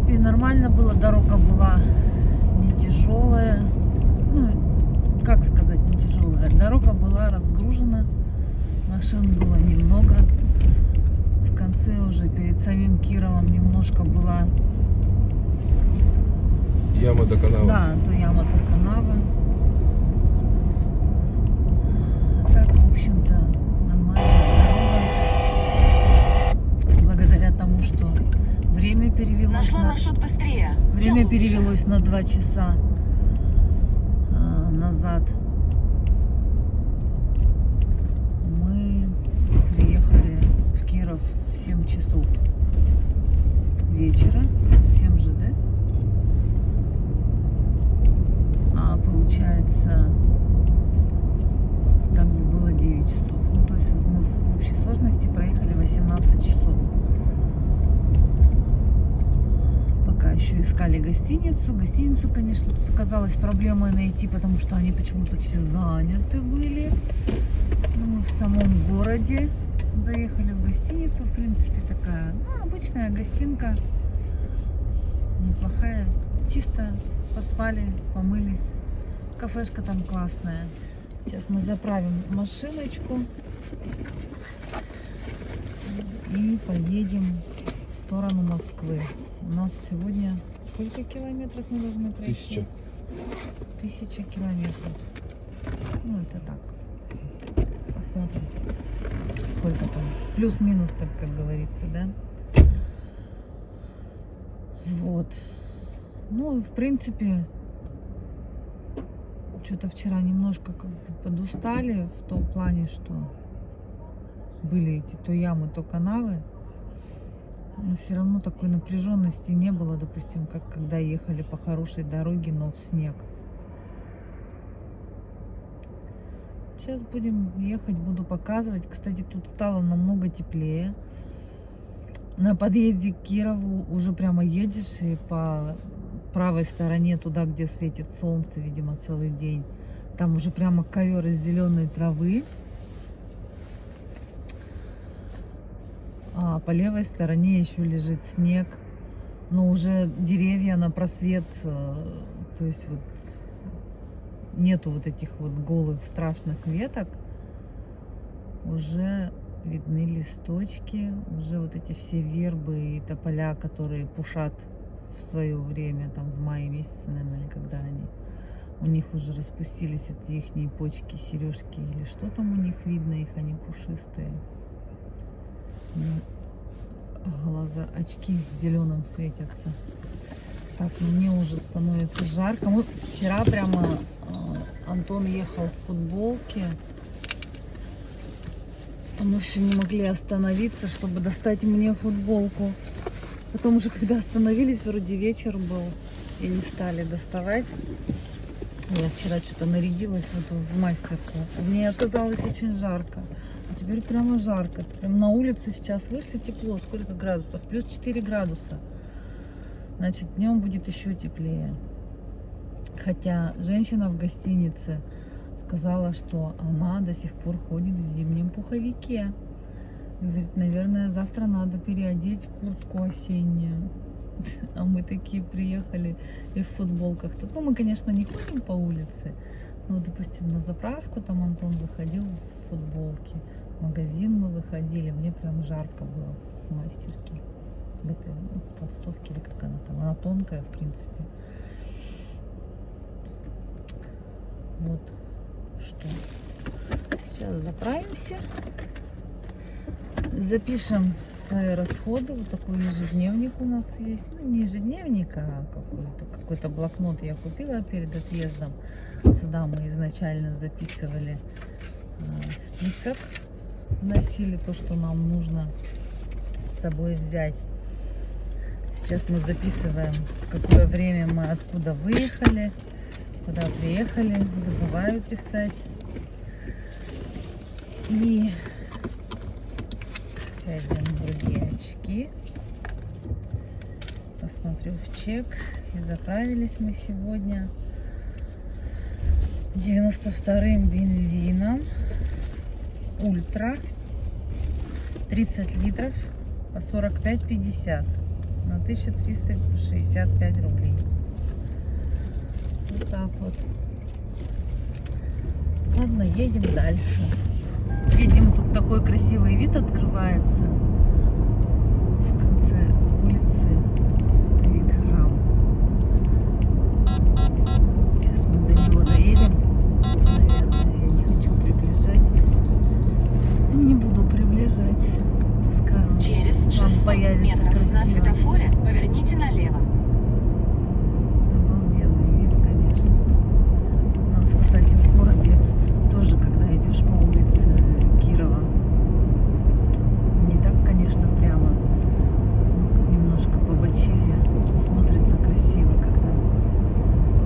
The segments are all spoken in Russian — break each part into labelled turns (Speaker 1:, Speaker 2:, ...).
Speaker 1: принципе, нормально было. Дорога была не тяжелая. Ну, как сказать, не тяжелая. Дорога была разгружена. Машин было немного. В конце уже перед самим Кировом немножко была...
Speaker 2: Яма до канала.
Speaker 1: Да, то яма, то канава. Так, в общем-то, нормальная дорога. Благодаря тому, что время перевелось
Speaker 3: Нашла маршрут быстрее.
Speaker 1: Время
Speaker 3: Я лучше.
Speaker 1: перевелось на 2 часа назад. Мы приехали в Киров в 7 часов вечера. 7 же, да? А получается, так бы было 9 часов. Ну, то есть мы в общей сложности проехали 18 часов. Пока еще искали гостиницу. Гостиницу, конечно, тут оказалась проблемой найти, потому что они почему-то все заняты были. Но мы в самом городе заехали в гостиницу. В принципе, такая, ну, обычная гостинка. Неплохая. Чисто поспали, помылись. Кафешка там классная. Сейчас мы заправим машиночку и поедем в сторону Москвы. У нас сегодня сколько километров мы должны пройти? 1000 километров. Ну, это так. Посмотрим, сколько там. Плюс-минус, так как говорится, да? Вот. Ну, в принципе, что-то вчера немножко как бы подустали в том плане, что были эти то ямы, то канавы. Но все равно такой напряженности не было, допустим, как когда ехали по хорошей дороге, но в снег. Сейчас будем ехать, буду показывать. Кстати, тут стало намного теплее. На подъезде к Кирову уже прямо едешь, и по правой стороне, туда, где светит солнце, видимо, целый день, там уже прямо ковер из зеленой травы. А по левой стороне еще лежит снег, но уже деревья на просвет, то есть вот нету вот этих вот голых страшных веток, уже видны листочки, уже вот эти все вербы и тополя, которые пушат в свое время, там в мае месяце, наверное, когда они, у них уже распустились эти ихние почки, сережки или что там у них видно, их они пушистые. Глаза, очки зеленым светятся. Так, мне уже становится жарко. Мы вчера прямо Антон ехал в футболке. Мы все не могли остановиться, чтобы достать мне футболку. Потом уже, когда остановились, вроде вечер был, и не стали доставать. Я вчера что-то нарядилась вот в мастерку. Мне оказалось очень жарко. А теперь прямо жарко. Прям на улице сейчас вышли тепло. Сколько градусов? Плюс 4 градуса. Значит, днем будет еще теплее. Хотя женщина в гостинице сказала, что она до сих пор ходит в зимнем пуховике. Говорит, наверное, завтра надо переодеть куртку осеннюю. А мы такие приехали и в футболках. Ну, мы, конечно, не ходим по улице. Но, допустим, на заправку там Антон выходил в футболке. В магазин мы выходили. Мне прям жарко было в мастерке. В этой, ну, в толстовке или как она там. Она тонкая, в принципе. Вот что. Сейчас заправимся. Запишем свои расходы. Вот такой ежедневник у нас есть. Ну, не ежедневник, а какой-то блокнот я купила перед отъездом. Сюда мы изначально записывали список. Вносили то, что нам нужно с собой взять. Сейчас мы записываем, в какое время мы откуда выехали, куда приехали. Забываю писать. И сядем в другие очки. Посмотрю в чек. И заправились мы сегодня 92-м бензином Ультра 30 литров по 45,50. на 1365 рублей. Вот так вот. Ладно, едем дальше. Видим, тут такой красивый вид открывается. В конце улицы стоит храм. Сейчас мы до него доедем. Наверное, я не хочу приближать. Не буду приближать. Пускай он
Speaker 2: Через
Speaker 1: сам
Speaker 2: 600
Speaker 1: появится
Speaker 2: метров на
Speaker 1: красиво.
Speaker 2: светофоре поверните налево.
Speaker 1: Обалденный вид, конечно. У нас, кстати, в городе тоже, когда идешь по улице Кирова, не так, конечно, прямо, но немножко побочее, смотрится красиво, когда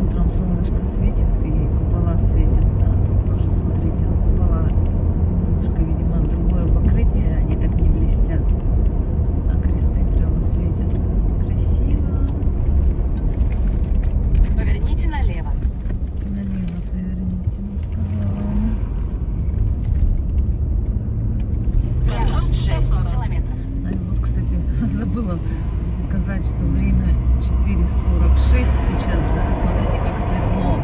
Speaker 1: утром солнышко светит и купола светятся. А тут тоже, смотрите, на купола немножко, видимо, другое покрытие, они так не блестят, а кресты прямо светятся. Красиво.
Speaker 2: Поверните налево.
Speaker 1: Налево поверните, ну, сказала она.
Speaker 2: Прямо 6 километров.
Speaker 1: А и вот, кстати, забыла сказать, что время 4:46 сейчас, да, смотрите, как светло.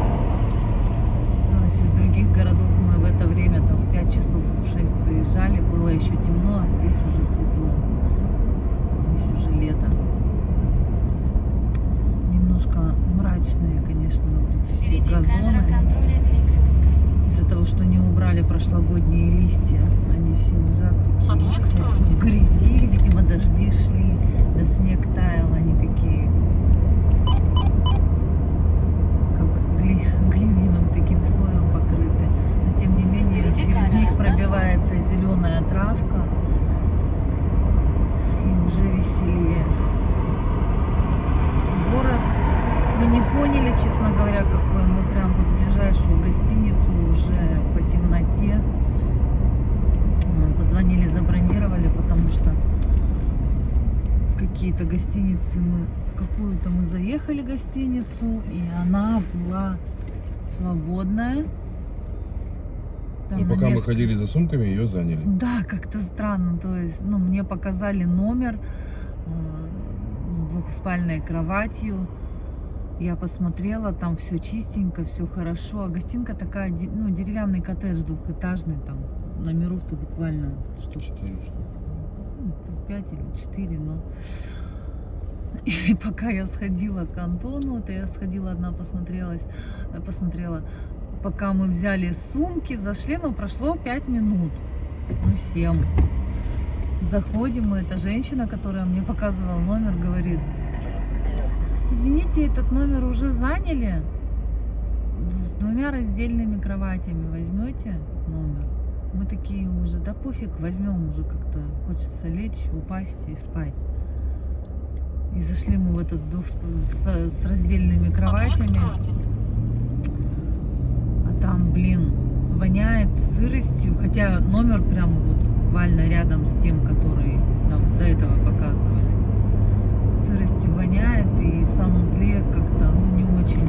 Speaker 1: То есть из других городов мы в это время, там, в 5 часов, в 6 выезжали, было еще темно, а здесь уже светло. Здесь уже лето. Немножко мрачные, конечно, тут все
Speaker 2: Впереди камера
Speaker 1: газоны.
Speaker 2: контроля перекрестка.
Speaker 1: Из-за того, что не убрали прошлогодние листья, они все лежат такие в грязи, видимо, дожди шли, да снег таял, они такие, как глиняным таким слоем покрыты. Но тем не менее,
Speaker 2: Впереди
Speaker 1: через
Speaker 2: камера,
Speaker 1: них
Speaker 2: на
Speaker 1: пробивается зеленая травка, и уже веселее. Город мы не поняли, честно говоря, какой. Мы прям вот ближайшую гостиницу уже по темноте позвонили, забронировали, потому что в какие-то гостиницы в какую-то мы заехали гостиницу, и она была свободная. Там
Speaker 3: И
Speaker 1: на
Speaker 3: пока мы
Speaker 1: несколько-
Speaker 3: ходили за сумками, ее заняли.
Speaker 1: Да, как-то странно. То есть, ну, мне показали номер с двухспальной кроватью. Я посмотрела, там все чистенько, все хорошо. А гостинка такая, ну, деревянный коттедж двухэтажный, там номеров-то буквально штук 5 или 4, но... И пока я сходила к Антону, это я сходила одна, посмотрела, пока мы взяли сумки, зашли, ну, прошло 5 минут, ну, 7. Заходим, и эта женщина, которая мне показывала номер, говорит: извините, этот номер уже заняли, с 2 раздельными кроватями, возьмете номер? Мы такие уже, да пофиг, возьмем, уже как-то хочется лечь, упасть и спать. И зашли мы в этот с раздельными кроватями, а там, блин, воняет сыростью, хотя номер прямо вот буквально рядом с тем, который нам до этого показывали. Сыростью воняет, и в санузле как-то, ну, не очень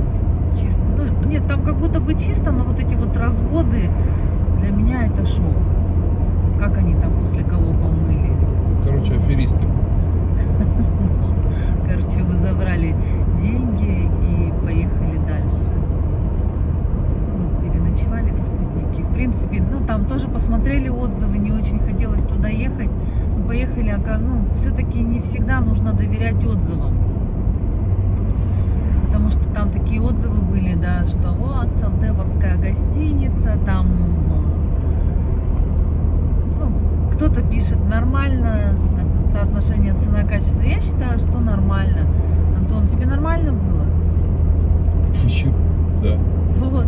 Speaker 1: чисто. Ну, нет, там как будто бы чисто, но вот эти вот разводы, для меня это шок. Как они там после кого помыли?
Speaker 3: Короче, аферисты.
Speaker 1: Короче, мы забрали деньги и поехали дальше. Вот, переночевали в Спутнике. В принципе, ну, там тоже посмотрели отзывы, не очень хотелось туда ехать. Мы поехали, ну, все-таки не всегда нужно доверять отзывам. Потому что там такие отзывы были, да, что вот, совдеповская гостиница, там, ну, кто-то пишет нормально, соотношение цена-качество. Я считаю, что нормально. Антон, тебе нормально было?
Speaker 3: Еще, да.
Speaker 1: Вот.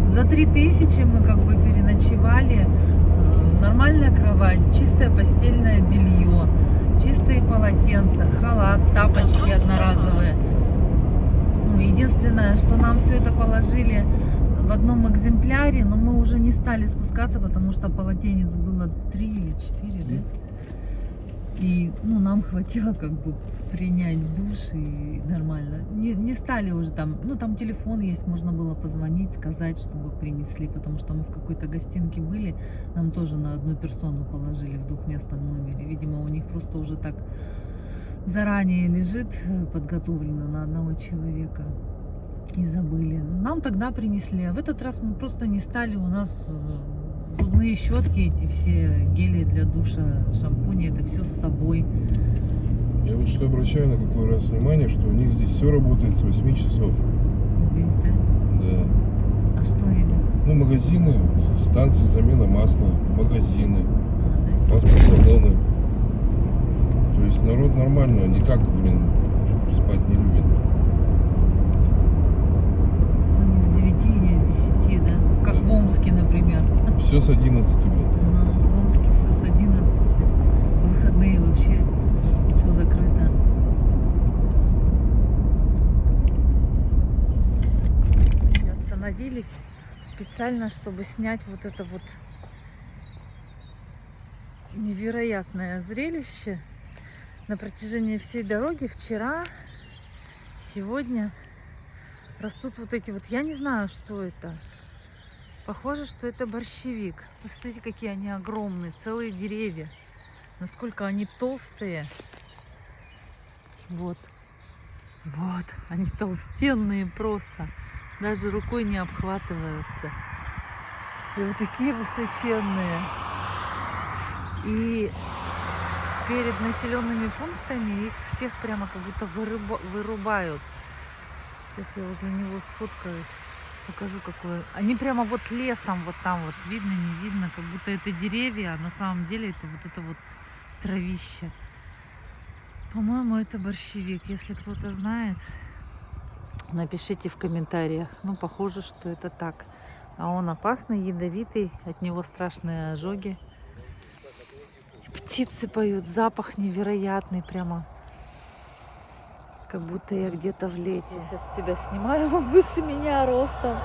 Speaker 1: За 3000 мы как бы переночевали. Нормальная кровать, чистое постельное белье, чистые полотенца, халат, тапочки одноразовые. Ну, единственное, что нам все это положили в одном экземпляре, но мы уже не стали спускаться, потому что полотенец было 3 или 4, да? И, ну, нам хватило как бы принять душ и нормально. Не стали уже там, ну, там телефон есть, можно было позвонить, сказать, чтобы принесли, потому что мы в какой-то гостинке были, нам тоже на одну персону положили в двухместном номере. Видимо, у них просто уже так заранее лежит подготовлено на одного человека. И забыли. Нам тогда принесли, а в этот раз мы просто не стали. У нас зубные щетки, эти все гели для душа, шампуни, это все с собой.
Speaker 3: Я вот что обращаю на какой раз внимание, что у них здесь все работает с 8 часов.
Speaker 1: Здесь, да?
Speaker 3: Да.
Speaker 1: А что именно?
Speaker 3: Ну, магазины, станции замена масла, магазины,
Speaker 1: А, да?
Speaker 3: автосалоны. То есть народ нормально, никак, спать не любит.
Speaker 1: Ну, не с 9, не с 10, да? Как
Speaker 3: Да.
Speaker 1: в Омске, например.
Speaker 3: Все с 11, блин.
Speaker 1: Ну, в Омске все с 11. Выходные вообще все закрыто. И остановились специально, чтобы снять вот это вот невероятное зрелище на протяжении всей дороги. Вчера, сегодня растут вот эти вот, я не знаю, что это. Похоже, что это борщевик. Посмотрите, какие они огромные, целые деревья. Насколько они толстые. Вот. Вот, они толстенные просто. Даже рукой не обхватываются. И вот такие высоченные. И перед населенными пунктами их всех прямо как будто вырубают. Сейчас я возле него сфоткаюсь. Покажу, какое. Они прямо вот лесом, вот там вот видно, не видно, как будто это деревья, а на самом деле это вот травище. По-моему, это борщевик. Если кто-то знает, напишите в комментариях. Ну, похоже, что это так. А он опасный, ядовитый, от него страшные ожоги. Птицы поют, запах невероятный прямо. Как будто я где-то в лете. Я сейчас себя снимаю, он выше меня ростом.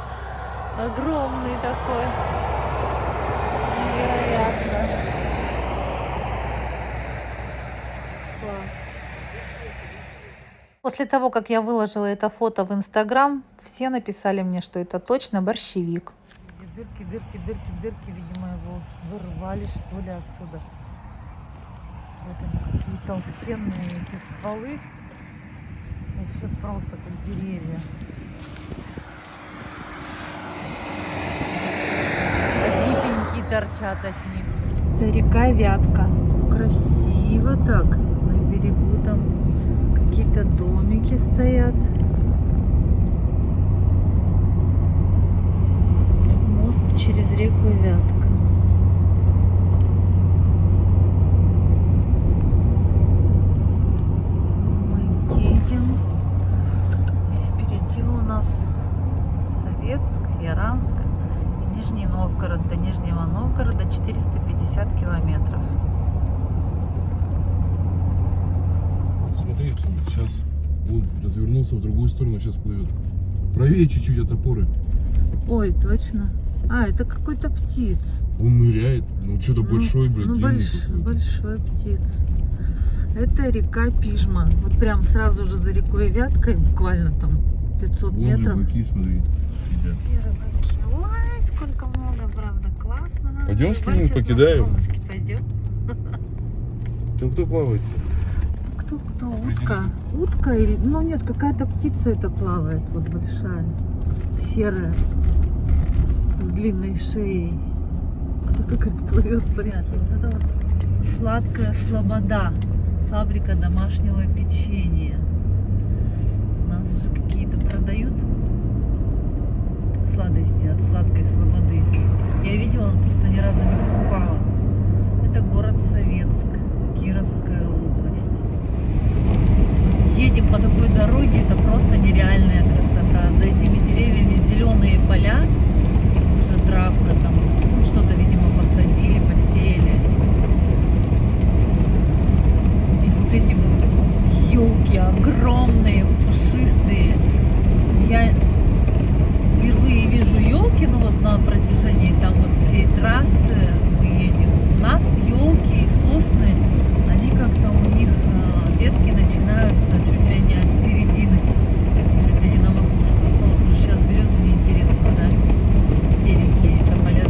Speaker 1: Огромный такой. Невероятно. Класс. После того, как я выложила это фото в Инстаграм, все написали мне, что это точно борщевик. Дырки, дырки, дырки, дырки. Видимо, его вырвали, что ли, отсюда. Вот они, какие толстенные эти стволы. Вообще просто как деревья. Одни пеньки торчат от них. Это река Вятка. Красиво так. На берегу там какие-то домики стоят. Мост через реку Вятка. Мы едем. И впереди у нас Советск, Яранск и Нижний Новгород. До Нижнего Новгорода 450 километров.
Speaker 3: Смотри, сейчас он развернулся в другую сторону, сейчас плывет. Правее чуть-чуть от опоры.
Speaker 1: Ой, точно. А, это какой-то птиц.
Speaker 3: Он ныряет, ну что-то большой, блядь,
Speaker 1: ну,
Speaker 3: длинный
Speaker 1: большой,
Speaker 3: какой-то.
Speaker 1: большой птиц. Это река Пижма. Вот прям сразу же за рекой Вяткой, буквально там 500
Speaker 3: Вон
Speaker 1: метров.
Speaker 3: рыбаки, смотри, сидят.
Speaker 1: Где рыбаки? Ой, сколько много, правда, классно.
Speaker 3: Пойдем с ними,
Speaker 1: Рыбачат на
Speaker 3: покидаем?
Speaker 1: солнышке. Пойдем.
Speaker 3: Там кто плавает-то?
Speaker 1: Кто? Утка? Утка или... Ну нет, какая-то птица это плавает, вот большая. Серая. С длинной шеей. Кто-то, говорит, плывет в ряд. Вот это вот сладкая слобода. Фабрика домашнего печенья. У нас же какие-то продают сладости от сладкой слободы. Я видела, но просто ни разу не покупала. Это город Советск, Кировская область. Вот едем по такой дороге, это просто нереальная красота. За этими деревьями зеленые поля, уже травка там, ну, что-то, видимо, посадили, посеяли. И вот эти вот елки огромные, пушистые. Я впервые вижу елки, ну вот на протяжении там вот всей трассы мы едем. У нас елки и сосны, они как-то у них ветки начинаются чуть ли не от середины, чуть ли не на макушках. Ну вот уже сейчас березы неинтересно, да, серенькие тополя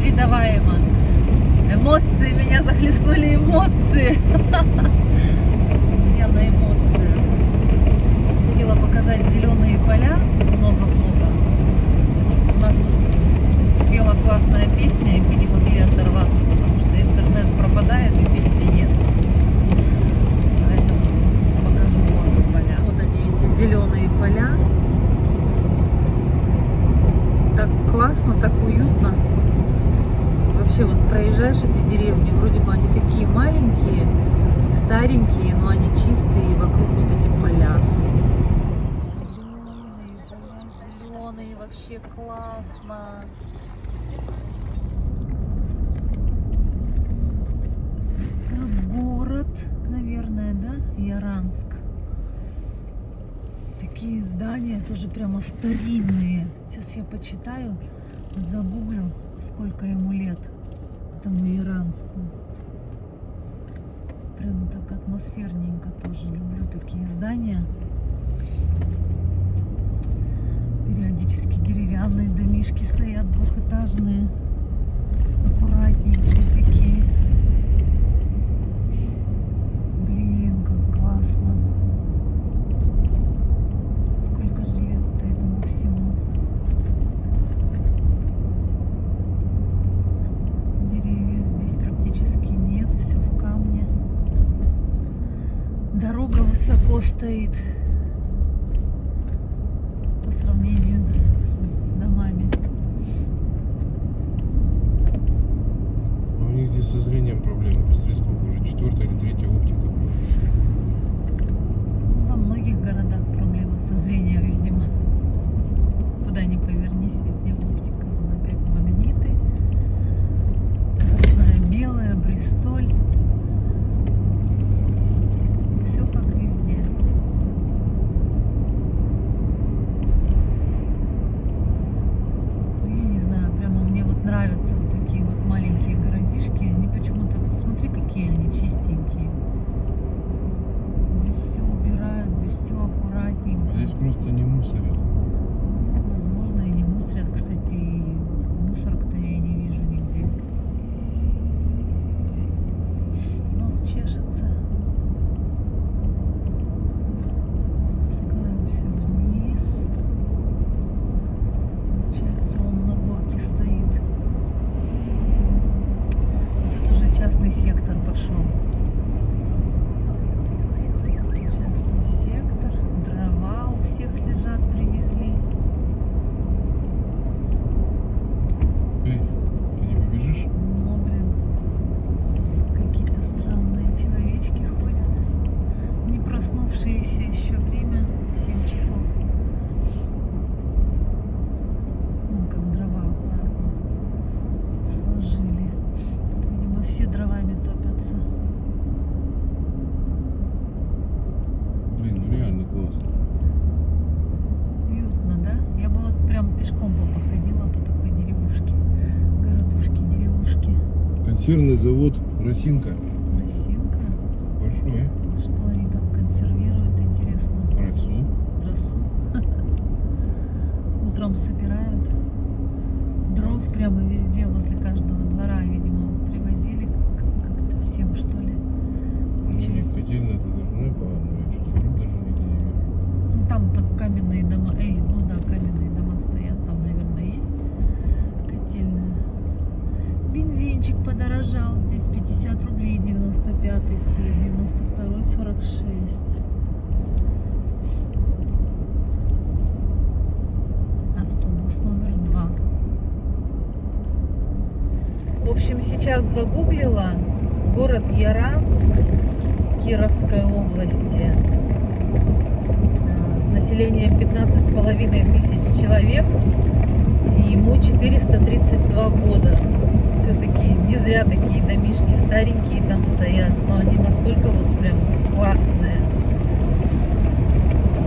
Speaker 1: непередаваемо. Эмоции, меня захлестнули эмоции. Я на эмоциях. Хотела показать зеленые поля, много-много. У нас тут пела классная песня, и мы не могли оторваться, потому что интернет пропадает и песни нет. Поэтому покажу позже поля. Вот они, эти зеленые поля. Так классно, так уютно. Вообще вот проезжаешь эти деревни, вроде бы они такие маленькие, старенькие, но они чистые, и вокруг вот эти поля. Зеленые поля, зеленые, вообще классно. Это город, наверное, да? Яранск. Такие здания тоже прямо старинные. Сейчас я почитаю, загуглю, сколько ему лет, этому Яранску. Прям так атмосферненько тоже. Люблю такие здания. Периодически деревянные домишки стоят, двухэтажные, аккуратненькие такие. Блин, как классно. Сколько же лет-то этому всему? Деревьев здесь практически нет, все в камне. Дорога высоко стоит по сравнению с домами.
Speaker 3: А у них здесь со зрением проблемы. Посмотри, сколько уже 4-я или 3-я оптика.
Speaker 1: Во многих городах проблема со зрением, видимо. Куда ни повернись, везде оптика. Вон опять магниты. Красная, белая, Бристоль. Все как везде. Я не знаю, прямо мне вот нравятся вот такие вот маленькие городишки. Они почему-то, вот смотри, какие они чистенькие. Здесь все убирают, здесь все аккуратненько.
Speaker 3: Здесь просто не мусорят.
Speaker 1: Возможно, и не мусорят. Кстати, и мусорок-то я и не вижу нигде. Нос чешется. Спускаемся вниз. Получается, он на горке стоит. И тут уже частный сектор пошел. Частный сектор. Дрова у всех лежат, привезли.
Speaker 3: Эй, ты не побежишь?
Speaker 1: Ну, блин, какие-то странные человечки ходят. Не проснувшиеся еще время, 7 часов. Вон как дрова аккуратно сложили. Тут, видимо, все дровами топятся.
Speaker 3: Блин, ну реально классно.
Speaker 1: Уютно, да? Я бы вот прям пешком бы походила по такой деревушке. Городушке, деревушке.
Speaker 3: Консервный завод Росинка.
Speaker 1: Росинка.
Speaker 3: Большой.
Speaker 1: Что они там консервируют, интересно?
Speaker 3: Росу.
Speaker 1: Росу. Утром собирают. Дров прямо везде, возле каждого двора, видимо, привозили как-то всем, что ли.
Speaker 3: Ну, у них котельная-то должна по-моему, я что-то труб даже нигде не вижу.
Speaker 1: Ну, там так каменные дома. Ну да, каменные дома стоят. Там, наверное, есть котельная. Бензинчик подорожал. Здесь 50 рублей 95 стоит, 92 46. Автобус номер 2. В общем, сейчас загуглила город Яранск Кировской области с населением 15,5 тысяч человек, и ему 432 года. Все-таки не зря такие домишки старенькие там стоят, но они настолько вот прям классные.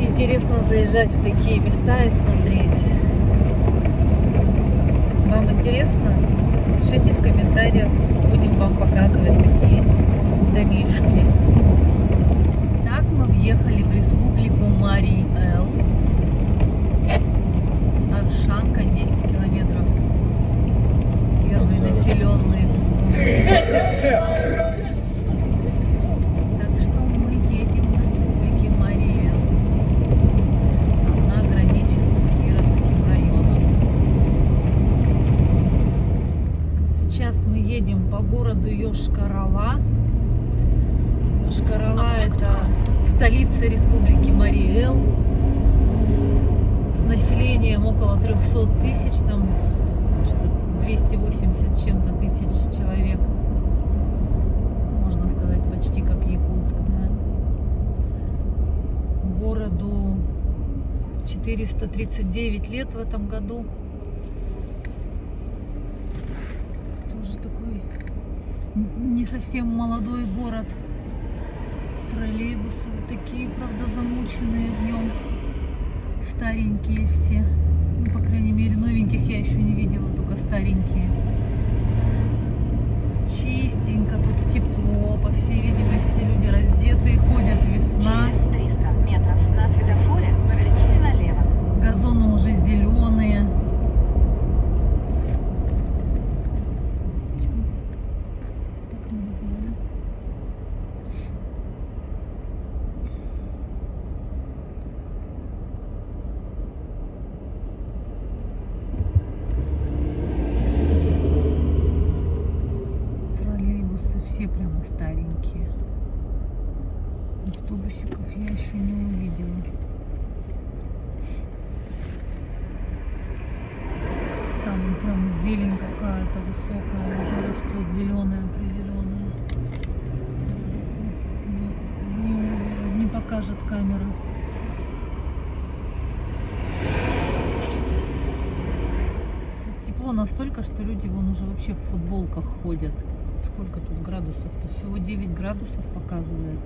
Speaker 1: Интересно заезжать в такие места и смотреть. Вам интересно? Пишите в комментариях, будем вам показывать такие домишки. Так, мы въехали в республику Марий-Эл. Оршанка, 10 километров. Первые Так что мы едем в республике Марий-Эл. Она граничит с Кировским районом. Сейчас мы едем по городу Йошкар-Ола. Йошкар-Ола — это столица республики Марий-Эл. С населением около 300 тысяч, там что-то 280 с чем-то тысяч человек. Можно сказать, почти как Якутск, да? Городу 439 лет в этом году. Тоже такой не совсем молодой город. Троллейбусы вот такие, правда, замученные в нем. Старенькие все. Ну, по крайней мере, новеньких я еще не видела, только старенькие. Чистенько, тут тепло, по всей видимости, люди раздетые, ходят, весна.
Speaker 2: Через 300 метров на светофоре поверните налево.
Speaker 1: Газоны уже зеленые. Так надо было, да? Троллейбусы все прямо старенькие. Автобусиков я еще не увидела. Там вон прям зелень какая-то высокая, уже растет, зеленая, призеленая. Не покажет камера. Тепло настолько, что люди вон уже вообще в футболках ходят. Сколько тут градусов-то? Всего 9 градусов показывает.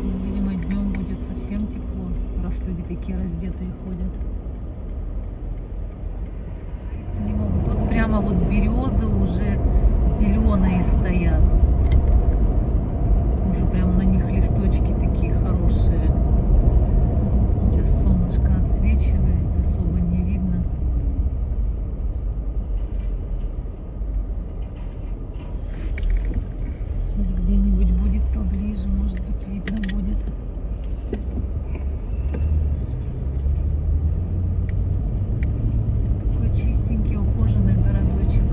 Speaker 1: Ну, видимо, днем будет совсем тепло, раз люди такие раздетые ходят. Говорится, не могут. Вот прямо вот березы уже зеленые стоят. Уже прям на них листочки такие хорошие. Сейчас солнышко отсвечивает, особо не видно. Сейчас где-нибудь будет поближе, может быть, видно будет. Такой чистенький, ухоженный городочек.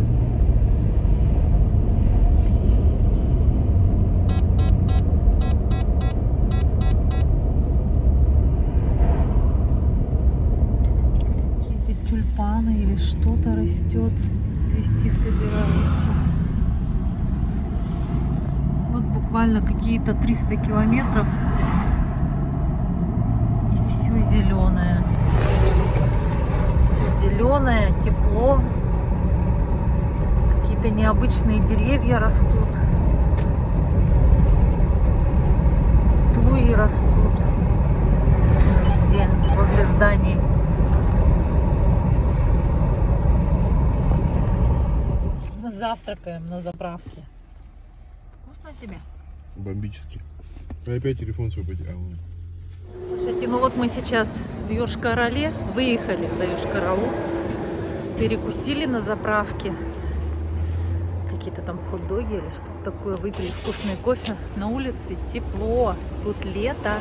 Speaker 1: Какие-то тюльпаны или что-то растет, цвести собирается. Вот буквально какие-то 300 километров, и все зеленое. Все зеленое, тепло. Какие-то необычные деревья растут. Туи растут везде, возле зданий. Мы завтракаем на заправке. Вкусно тебе?
Speaker 3: Бомбически. Я опять телефон свой потерял.
Speaker 1: Слушайте, ну вот мы сейчас в Йошкар-Оле, выехали за Йошкар-Олу, перекусили на заправке. Какие-то там хот-доги или что-то такое, выпили вкусный кофе. На улице тепло, тут лето,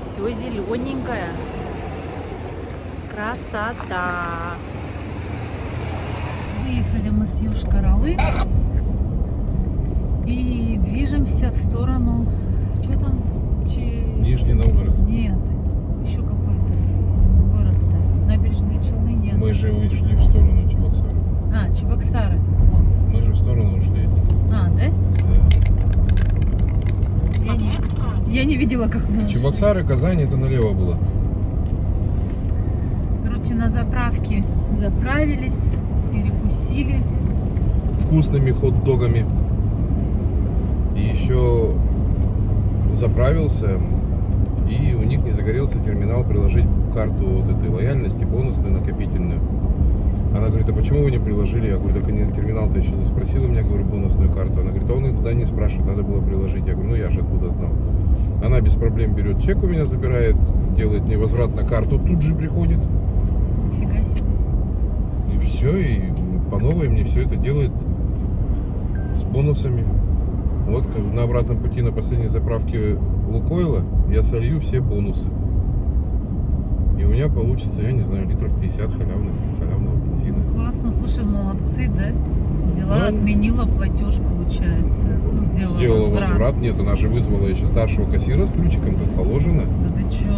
Speaker 1: все зелененькое. Красота! Выехали мы с Йошкар-Олы и движемся в сторону... Что там?
Speaker 3: Нижний Новгород.
Speaker 1: Нет, еще какой-то город-то. Набережные Челны нет.
Speaker 3: Мы же ушли в сторону Чебоксары.
Speaker 1: А, Чебоксары. О.
Speaker 3: Мы же в сторону ушли от них.
Speaker 1: А, да?
Speaker 3: Да.
Speaker 1: Я не видела, как мы ушли.
Speaker 3: Чебоксары, Казань, это налево было.
Speaker 1: Короче, на заправке заправились, перекусили.
Speaker 3: Вкусными хот-догами. И еще заправился, и у них не загорелся терминал приложить карту вот этой лояльности, бонусную, накопительную. Она говорит, а почему вы не приложили? Я говорю, так терминал-то еще не спросил у меня, говорю, бонусную карту. Она говорит, а он туда не спрашивает, надо было приложить. Я говорю, ну я же откуда знал. Она без проблем берет чек у меня, забирает, делает мне возврат на карту, тут же приходит.
Speaker 1: Фига себе.
Speaker 3: И все, и по новой мне все это делает с бонусами. Вот на обратном пути на последней заправке Лукойла я солью все бонусы. И у меня получится, я не знаю, литров 50 халявного бензина.
Speaker 1: Классно, слушай, молодцы, да? Взяла,
Speaker 3: Ну,
Speaker 1: отменила платеж, получается. Ну,
Speaker 3: Сделала возврат. Нет, она же вызвала еще старшего кассира с ключиком, как положено.
Speaker 1: Да ты чё?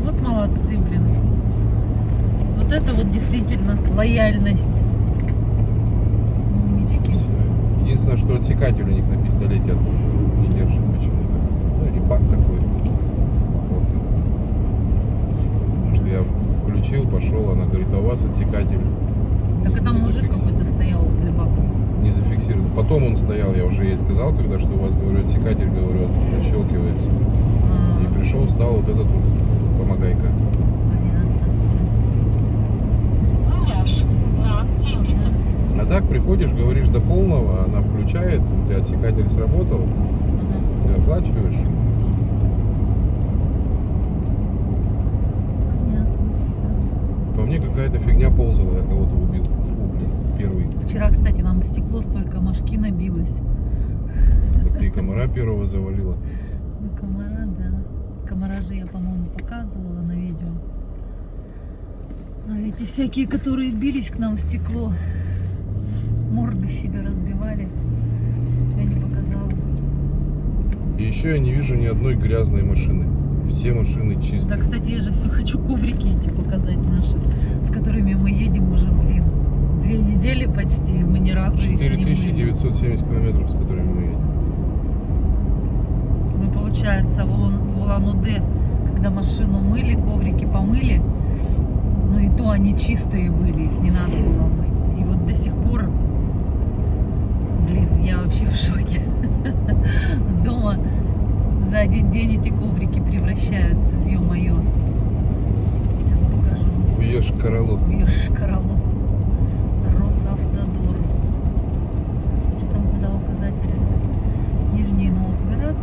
Speaker 1: Вот молодцы, блин. Вот это вот действительно лояльность. Умнички.
Speaker 3: Всё. Единственное, что отсекатель у них на пистолете не держит почему-то. Ну, репак такой. Попортил. Потому что я включил, пошел, она говорит, а у вас отсекатель
Speaker 1: Так и там
Speaker 3: не
Speaker 1: мужик
Speaker 3: зафиксирован.
Speaker 1: какой-то стоял возле бака.
Speaker 3: Не зафиксирован. Потом он стоял, я уже ей сказал, когда что у вас, говорю, отсекатель, говорю, отщелкивается.
Speaker 1: А,
Speaker 3: И пришел, встал вот этот вот помогайка.
Speaker 1: понятно все.
Speaker 2: На 70.
Speaker 3: А так приходишь, говоришь до полного, она включает, у тебя отсекатель сработал, ты оплачиваешь.
Speaker 1: Понятно все.
Speaker 3: По мне какая-то фигня ползала, я кого-то убил. Фу, блин, первый.
Speaker 1: Вчера, кстати, нам в стекло столько мошки набилось.
Speaker 3: Так ты комара первого завалила.
Speaker 1: Ну, комара, да. Комара же я, по-моему, показывала на видео. А эти всякие, которые бились к нам в стекло, морды себе разбивали, я не показала.
Speaker 3: И еще я не вижу ни одной грязной машины. Все машины
Speaker 1: Да,
Speaker 3: чистые.
Speaker 1: кстати, я же все хочу коврики эти показать наши, с которыми мы едем уже, блин, 2 недели почти, мы ни разу их не мыли.
Speaker 3: 4970 километров, с которыми мы едем.
Speaker 1: Мы, получается, в Улан-Удэ, когда машину мыли, коврики помыли, ну и то они чистые были, их не надо было мыть. И вот до сих пор, блин, я вообще в шоке. Дома за один день эти коврики превращаются, ё-моё. Сейчас покажу.
Speaker 3: В Йошкар-Олу.
Speaker 1: В Йошкар-Олу. Росавтодор. Что там, куда указатели-то? Нижний Новгород.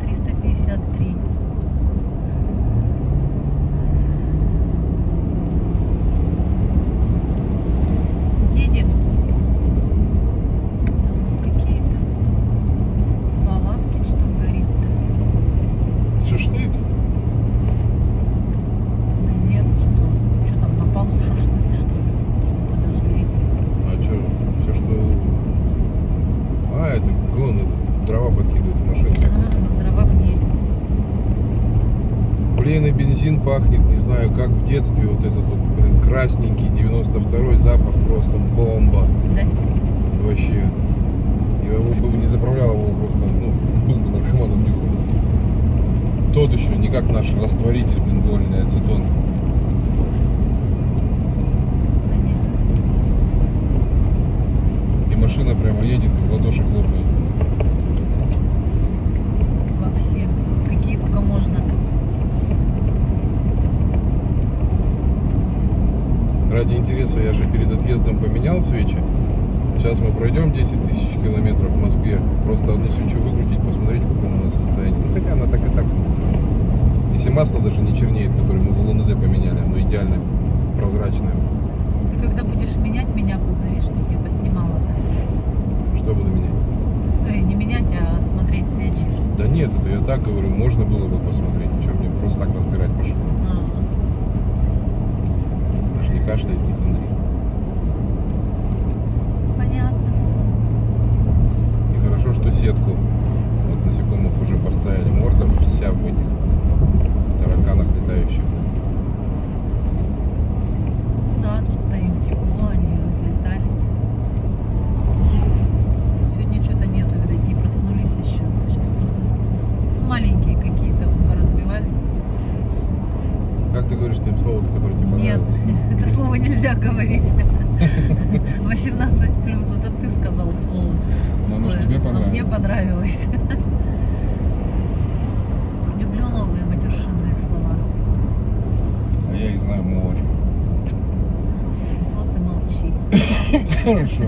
Speaker 1: 353. Едем. Там какие-то палатки, что там горит-то.
Speaker 3: Шашлык?
Speaker 1: Да нет, что там на полу шашлык, что ли? Что подожгли.
Speaker 3: А что? Все, что... А, это он дрова подкидывает в машину.
Speaker 1: Ага, на дровах едет.
Speaker 3: Блин, и бензин пахнет, не знаю, как в детстве. Вот этот вот, блин, красненький 92-й запах, просто бомба.
Speaker 1: Да?
Speaker 3: Вообще. Я его бы не заправлял, его просто, ну, был бы наркоманом нюхал. Тот еще, не как наш растворитель, блин, гольный ацетон.
Speaker 1: Понятно. Всё.
Speaker 3: И машина прямо едет и в ладоши хлопает.
Speaker 1: Во все. Какие только можно.
Speaker 3: Ради интереса я же перед отъездом поменял свечи. Сейчас мы пройдем 10 тысяч километров в Москве. Просто одну свечу выкрутить, посмотреть, в каком она состоянии. Ну, хотя она так и так. Если масло даже не чернеет, которое мы в Улан-Удэ поменяли, оно идеально прозрачное.
Speaker 1: Ты когда будешь менять, меня позови, чтобы я поснимала-то.
Speaker 3: Что буду менять?
Speaker 1: Не менять, а смотреть свечи.
Speaker 3: Да нет, это я так говорю, можно было бы посмотреть. Чем мне просто так разбирать машину? Даже не кашляет, не хандрит.
Speaker 1: Понятно все.
Speaker 3: И хорошо, что сетку от насекомых уже поставили. Морда вся в этих тараканах летающих.
Speaker 1: Да, тут-то им тепло, они разлетались. Сегодня что-то нету, видать, не проснулись еще. Сейчас проснутся. Маленькие какие-то поразбивались.
Speaker 3: Как ты говоришь тем слово, которое тебе
Speaker 1: Нет,
Speaker 3: понравилось?
Speaker 1: это слово нельзя говорить. 18 плюс, это ты сказал слово.
Speaker 3: Но оно же
Speaker 1: Ой,
Speaker 3: тебе
Speaker 1: а
Speaker 3: понравилось.
Speaker 1: мне понравилось. Люблю новые матершинные слова.
Speaker 3: А я их знаю море.
Speaker 1: Вот и молчи.
Speaker 3: Хорошо.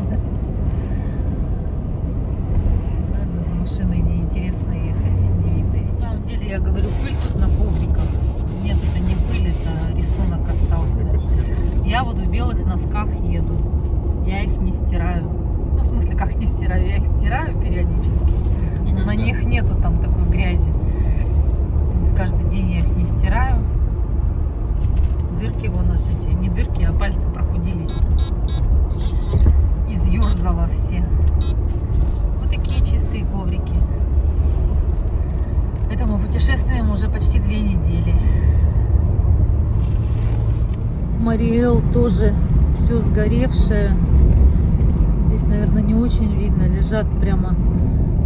Speaker 1: Ладно, за машиной неинтересно ехать, не видно ничего. На самом деле, я говорю, пыль тут на ковриках. Нет, это не пыль, это рисунок остался. Я вот в белых носках еду. Я их стираю. Ну, в смысле, как не стираю, я их стираю периодически.
Speaker 3: И
Speaker 1: Но на
Speaker 3: когда-
Speaker 1: них нету там такой грязи. То есть каждый день я их не стираю. Дырки вон наши, не дырки, а пальцы прохудились. Изъерзала все. Вот такие чистые коврики. Это мы путешествуем уже почти 2 недели. Мариэл тоже все сгоревшее. Здесь, наверное, не очень видно. Лежат прямо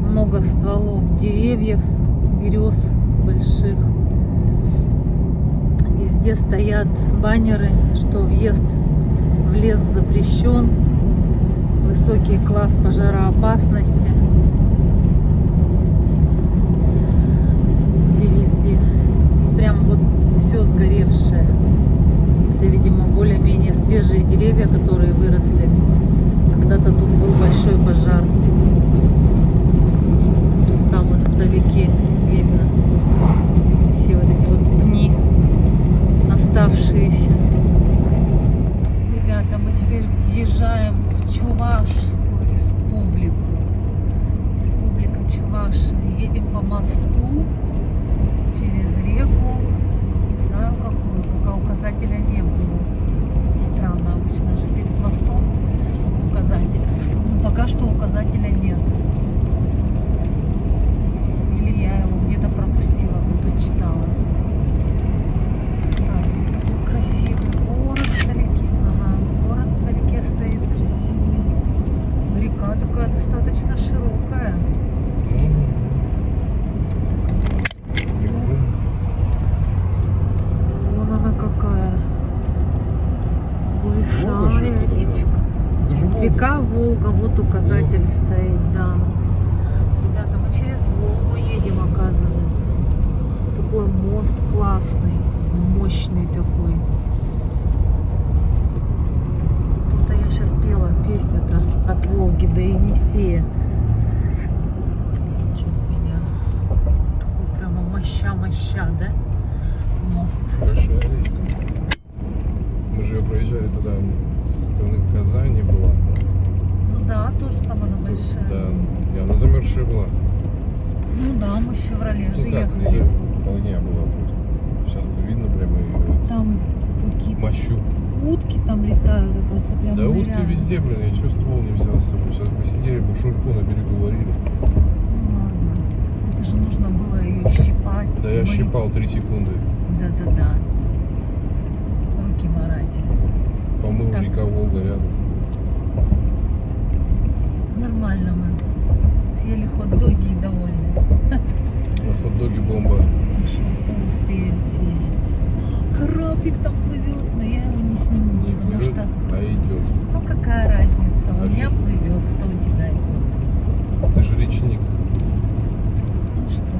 Speaker 1: много стволов деревьев, берез больших. Везде стоят баннеры, что въезд в лес запрещен. Высокий класс пожароопасности. Везде. И прям вот все сгоревшее. Это, видимо, более-менее свежие деревья, которые выросли. Когда-то тут был большой пожар. Там вот вдалеке видно все вот эти вот пни оставшиеся. Ребята, мы теперь въезжаем в Чувашскую республику. Республика Чувашия. Едем по мосту через реку. Не знаю какую, пока указателя не было. Странно, обычно же перед мостом указатель. Но пока что указателя нет. Или я его где-то пропустила, пока читала. Так, вот такой красивый город вдалеке. Ага, город вдалеке стоит красивый. Река такая достаточно широкая.
Speaker 3: Держу.
Speaker 1: Вон она какая.
Speaker 3: Волга же
Speaker 1: Большая
Speaker 3: это должна
Speaker 1: речка.
Speaker 3: Это же Волга.
Speaker 1: Река Волга, вот указатель стоит, да. Ребята, мы через Волгу едем, оказывается. Такой мост классный, мощный такой. Тут-то я сейчас пела песню-то от Волги до Енисея. Чуть меня. Такой прямо моща, да? Мост.
Speaker 3: Большая речка. Мы же ее проезжали тогда со стороны Казани была.
Speaker 1: Ну да, тоже там она большая.
Speaker 3: Да, и она замерзшая была.
Speaker 1: Ну да, мы в феврале же
Speaker 3: Ну как,
Speaker 1: ехали.
Speaker 3: ниже полня была просто. Сейчас-то видно прямо ее
Speaker 1: Там какие-то
Speaker 3: мощу.
Speaker 1: утки там летают, оказывается, прям
Speaker 3: Да утки
Speaker 1: ныряют.
Speaker 3: везде, блин, я чё ствол не взял с собой. Сейчас бы сидели бы шурпу на берегу варили.
Speaker 1: Ну ладно. Это же нужно было ее щипать.
Speaker 3: Да я
Speaker 1: мыть.
Speaker 3: щипал 3 секунды.
Speaker 1: Да. Руки марать.
Speaker 3: Помыл
Speaker 1: Так.
Speaker 3: река Волга рядом.
Speaker 1: Нормально мы съели хот-доги и довольны.
Speaker 3: На хот-доге бомба.
Speaker 1: Шурпу успеем съесть. Кораблик там плывет, но я его не сниму,
Speaker 3: Не
Speaker 1: потому
Speaker 3: плывет,
Speaker 1: что...
Speaker 3: а идет.
Speaker 1: Ну какая разница, у меня
Speaker 3: Офиг.
Speaker 1: плывет, кто у тебя идет.
Speaker 3: Ты же речник.
Speaker 1: Ну что?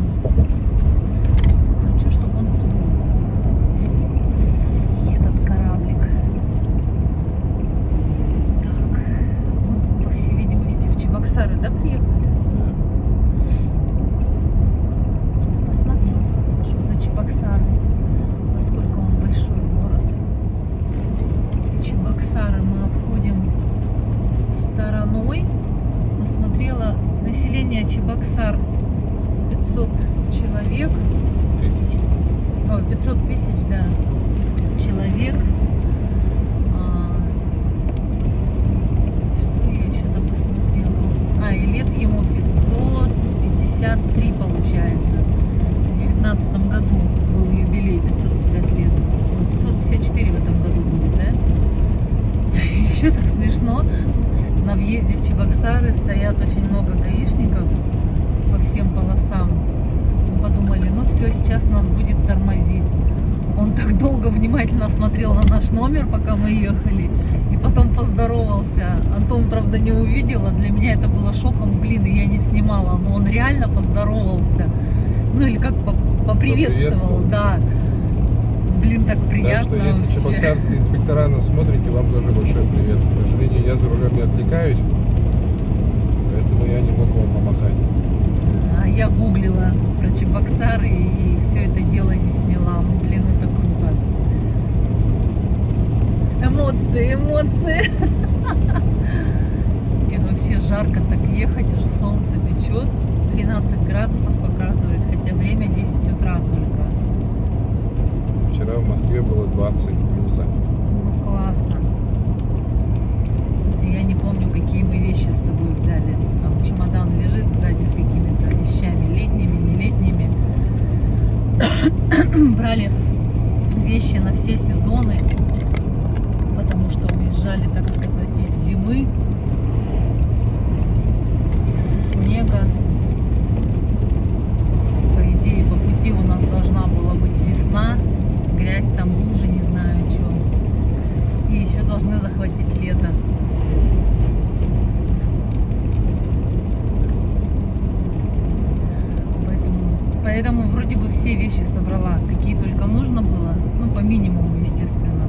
Speaker 1: Хочу, чтобы он плыл. Этот кораблик. Так, мы, по всей видимости, в Чебоксары, да, приехали?
Speaker 3: Да.
Speaker 1: Сейчас посмотрю, что за Чебоксары. Насколько он большой город. Чебоксары мы обходим стороной. Посмотрела население Чебоксар 500 человек.
Speaker 3: 1000.
Speaker 1: О, 500 тысяч, да, человек. Что я еще там посмотрела? И лет ему 553 получается. В 19 году был юбилей 550 лет. Ой, 554 в этом году будет, да? Еще так смешно. На въезде в Чебоксары стоят очень много гаишников по всем полосам. Мы подумали, ну все, сейчас нас будет тормозить. Он так долго внимательно смотрел на наш номер, пока мы ехали. И потом поздоровался. Антон, правда, не увидел, а для меня это было шоком. Блин, и я не снимала. Но он реально поздоровался. Ну или как поприветствовал, да. Блин, так приятно.
Speaker 3: Так что, если
Speaker 1: вообще.
Speaker 3: чебоксарские инспектора нас смотрите, вам тоже большой привет. К сожалению, я за рулем не отвлекаюсь, поэтому я не мог вам помахать.
Speaker 1: А я гуглила про Чебоксары и все это дело не сняла. Ну, блин, это круто. Эмоции. жарко так ехать, уже солнце печет, 13 градусов показывает, хотя время 10 утра только.
Speaker 3: Вчера в Москве было 20 плюса.
Speaker 1: Ну классно. И я не помню, какие мы вещи с собой взяли. Там чемодан лежит сзади с какими-то вещами, летними, не летними. Брали вещи на все сезоны, потому что уезжали, так сказать, из зимы, из снега. По идее, по пути у нас должна была быть весна, грязь, там лужи, не знаю что. И еще должны захватить лето. Поэтому вроде бы все вещи собрала, какие только можно было, ну по минимуму, естественно.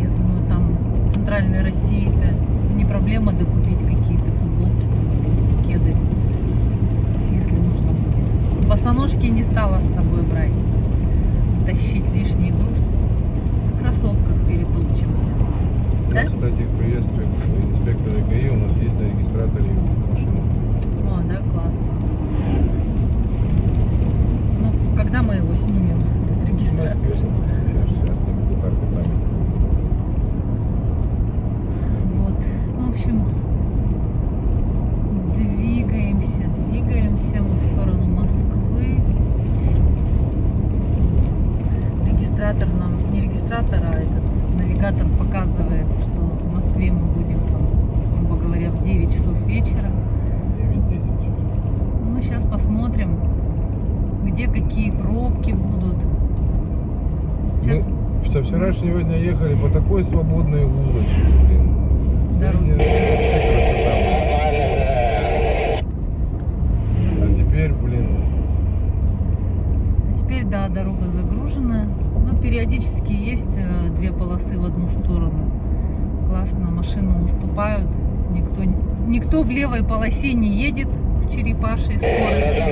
Speaker 1: Я думаю, там в центральной России-то не проблема докупить какие-то футболки там, или кеды, если нужно будет. Босоножки не стала с собой брать, тащить лишний груз. В кроссовках перетопчемся. Да?
Speaker 3: Кстати, приветствую. Инспектор ГАИ у нас есть на регистраторе машины.
Speaker 1: О, да, классно. Ну, когда мы его снимем, этот
Speaker 3: В
Speaker 1: регистратор?
Speaker 3: Москве. Сейчас не буду карты памяти.
Speaker 1: Вот, в общем, двигаемся мы в сторону Москвы. Регистратор нам, не регистратор, а этот навигатор показывает, что в Москве мы будем, там, грубо говоря, в 9 часов вечера.
Speaker 3: 9-10 сейчас.
Speaker 1: Ну, сейчас посмотрим, где какие пробки будут. Сейчас
Speaker 3: Мы со вчерашнего дня ехали по такой свободной улочке, блин.
Speaker 1: Дороги.
Speaker 3: Вообще красота была. А теперь, блин,
Speaker 1: А теперь, да, дорога загружена. Но периодически есть две полосы в одну сторону. Классно, машины уступают. Никто в левой полосе не едет с черепашей скоростью.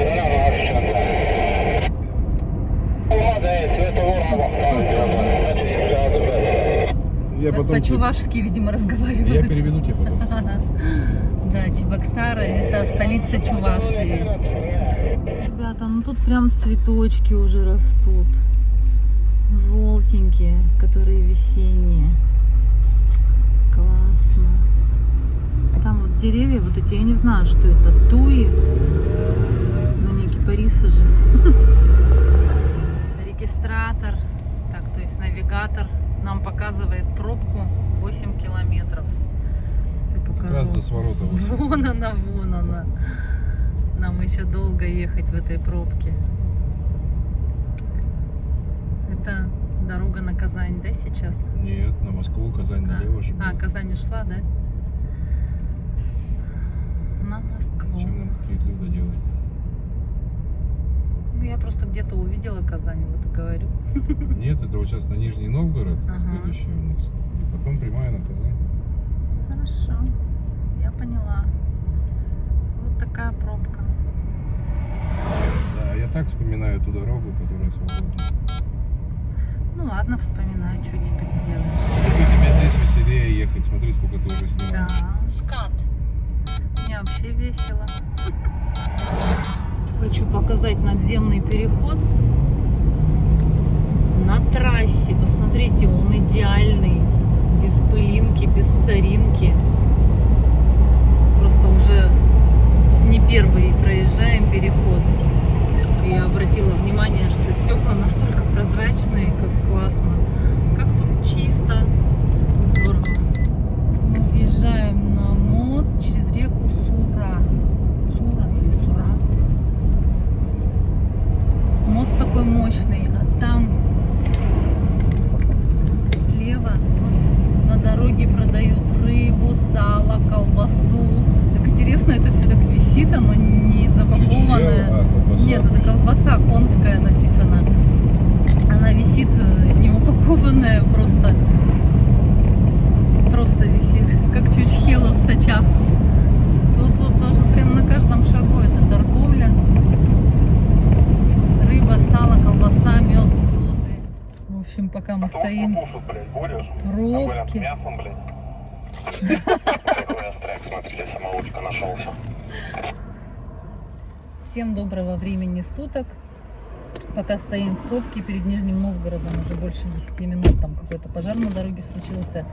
Speaker 3: я потом...
Speaker 1: По-чувашски, видимо,
Speaker 3: Я
Speaker 1: разговаривают.
Speaker 3: переведу тебе потом.
Speaker 1: Да, Чебоксары — это столица Чувашии. Ребята, ну тут прям цветочки уже растут. Желтенькие, которые весенние. Классно. Там вот деревья вот эти, я не знаю, что это. Туи. Ну не кипарисы же. Регистратор. Так, то есть навигатор нам показывает пробку 8 километров. Все
Speaker 3: Как
Speaker 1: покажу.
Speaker 3: раз до сворота.
Speaker 1: Вон она, вон она. Нам еще долго ехать в этой пробке. Это дорога на Казань, да, сейчас?
Speaker 3: Нет, на Москву, Казань налево же.
Speaker 1: А, Казань ушла, да? На Москву.
Speaker 3: Зачем нам Киевлюда делать?
Speaker 1: Ну, я просто где-то увидела Казань, вот и говорю.
Speaker 3: Нет, это вот сейчас на Нижний Новгород,
Speaker 1: Ага.
Speaker 3: следующий у нас. И потом прямая на Казань.
Speaker 1: Хорошо, я поняла. Вот такая пробка.
Speaker 3: Да, я так вспоминаю ту дорогу, которая свободна.
Speaker 1: Ну ладно, вспоминаю, что теперь сделаем.
Speaker 3: Тебе здесь веселее ехать, смотри, сколько ты уже
Speaker 1: Да.
Speaker 3: снимаешь.
Speaker 2: Скат.
Speaker 1: Мне вообще весело. Хочу показать надземный переход на трассе. Посмотрите, он идеальный, без пылинки, без соринки. Просто уже не первый проезжаем переход. И я обратила внимание, что стекла настолько прозрачные, как классно. Как тут чисто. Здорово. Мы въезжаем на мост через реку Сура. Сура или Сура. Мост такой мощный, а там слева вот на дороге продают рыбу, сало, колбасу. Так интересно, это все так висит, оно не запакованное.
Speaker 3: Колбаса.
Speaker 1: Нет, это колбаса конская написано. Она висит не упакованная, просто висит, как чучхела в сачах. Тут вот тоже прям на каждом шагу это торговля. Рыба, сало, колбаса, мед, соты. В общем, пока мы стоим в пробке.
Speaker 4: если самоучка нашелся.
Speaker 1: Всем доброго времени суток. Пока стоим в пробке перед Нижним Новгородом, уже больше 10 минут, там какой-то пожар на дороге случился.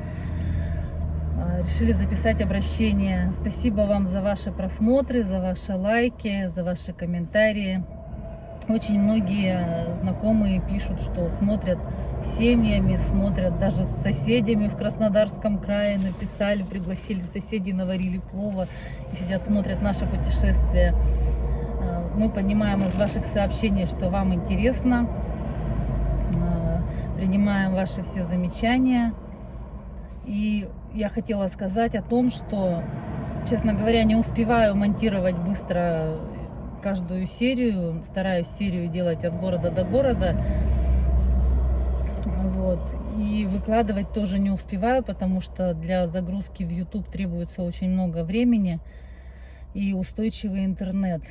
Speaker 1: Решили записать обращение. Спасибо вам за ваши просмотры, за ваши лайки, за ваши комментарии. Очень многие знакомые пишут, что смотрят семьями, смотрят даже с соседями в Краснодарском крае, написали, пригласили соседей, наварили плова и сидят, смотрят наше путешествие. Мы понимаем из ваших сообщений, что вам интересно, принимаем ваши все замечания. И я хотела сказать о том, что, честно говоря, не успеваю монтировать быстро каждую серию, стараюсь серию делать от города до города. Вот. И выкладывать тоже не успеваю, потому что для загрузки в YouTube требуется очень много времени и устойчивый интернет.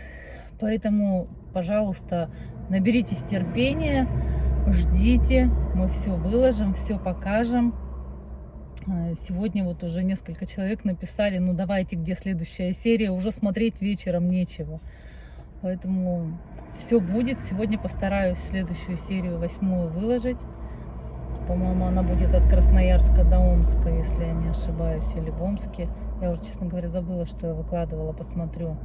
Speaker 1: Поэтому, пожалуйста, наберитесь терпения, ждите, мы все выложим, все покажем. Сегодня вот уже несколько человек написали, ну давайте, где следующая серия, уже смотреть вечером нечего. Поэтому все будет. Сегодня постараюсь следующую серию, 8-ю, выложить. По-моему, она будет от Красноярска до Омска, если я не ошибаюсь, или в Омске. Я уже, честно говоря, забыла, что я выкладывала, посмотрю.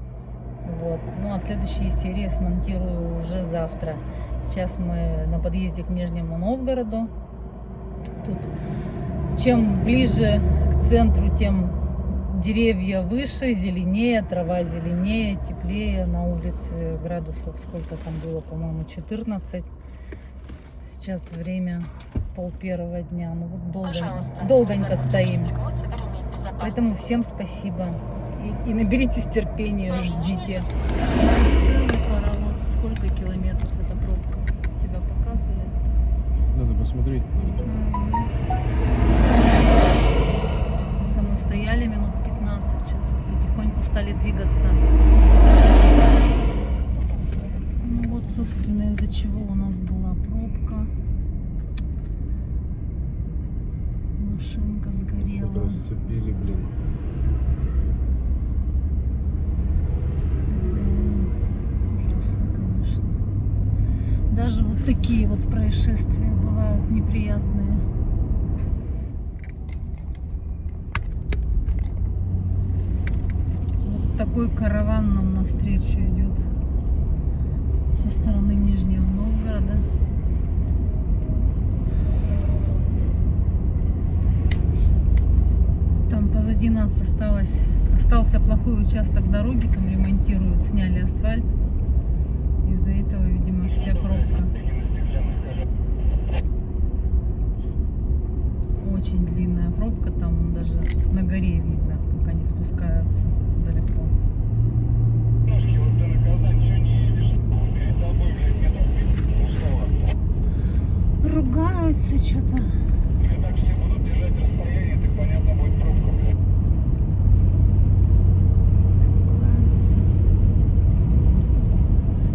Speaker 1: Вот. Ну а следующие серии смонтирую уже завтра. Сейчас мы на подъезде к Нижнему Новгороду. Тут чем ближе к центру, тем деревья выше, зеленее, трава зеленее, теплее. На улице градусов сколько там было, по-моему, 14. Сейчас время 12:30 дня. Ну вот долгонько стоим. Поэтому всем спасибо. И наберитесь терпения, ждите. Целый паровоз. Сколько километров эта пробка? Тебя показывает?
Speaker 3: Надо посмотреть.
Speaker 1: Мы стояли минут 15, сейчас потихоньку стали двигаться. Ну вот, собственно, из-за чего у нас была пробка. Машинка сгорела.
Speaker 3: Вот расцепили, блин.
Speaker 1: Ужасно, конечно. Даже вот такие вот происшествия бывают неприятные. Вот такой караван нам навстречу идет со стороны Нижнего Новгорода. Там позади нас остался плохой участок дороги, там ремонтируют, сняли асфальт. Из-за этого, видимо, вся пробка. Очень длинная пробка, там даже на горе видно, как они спускаются далеко. Ругаются что-то.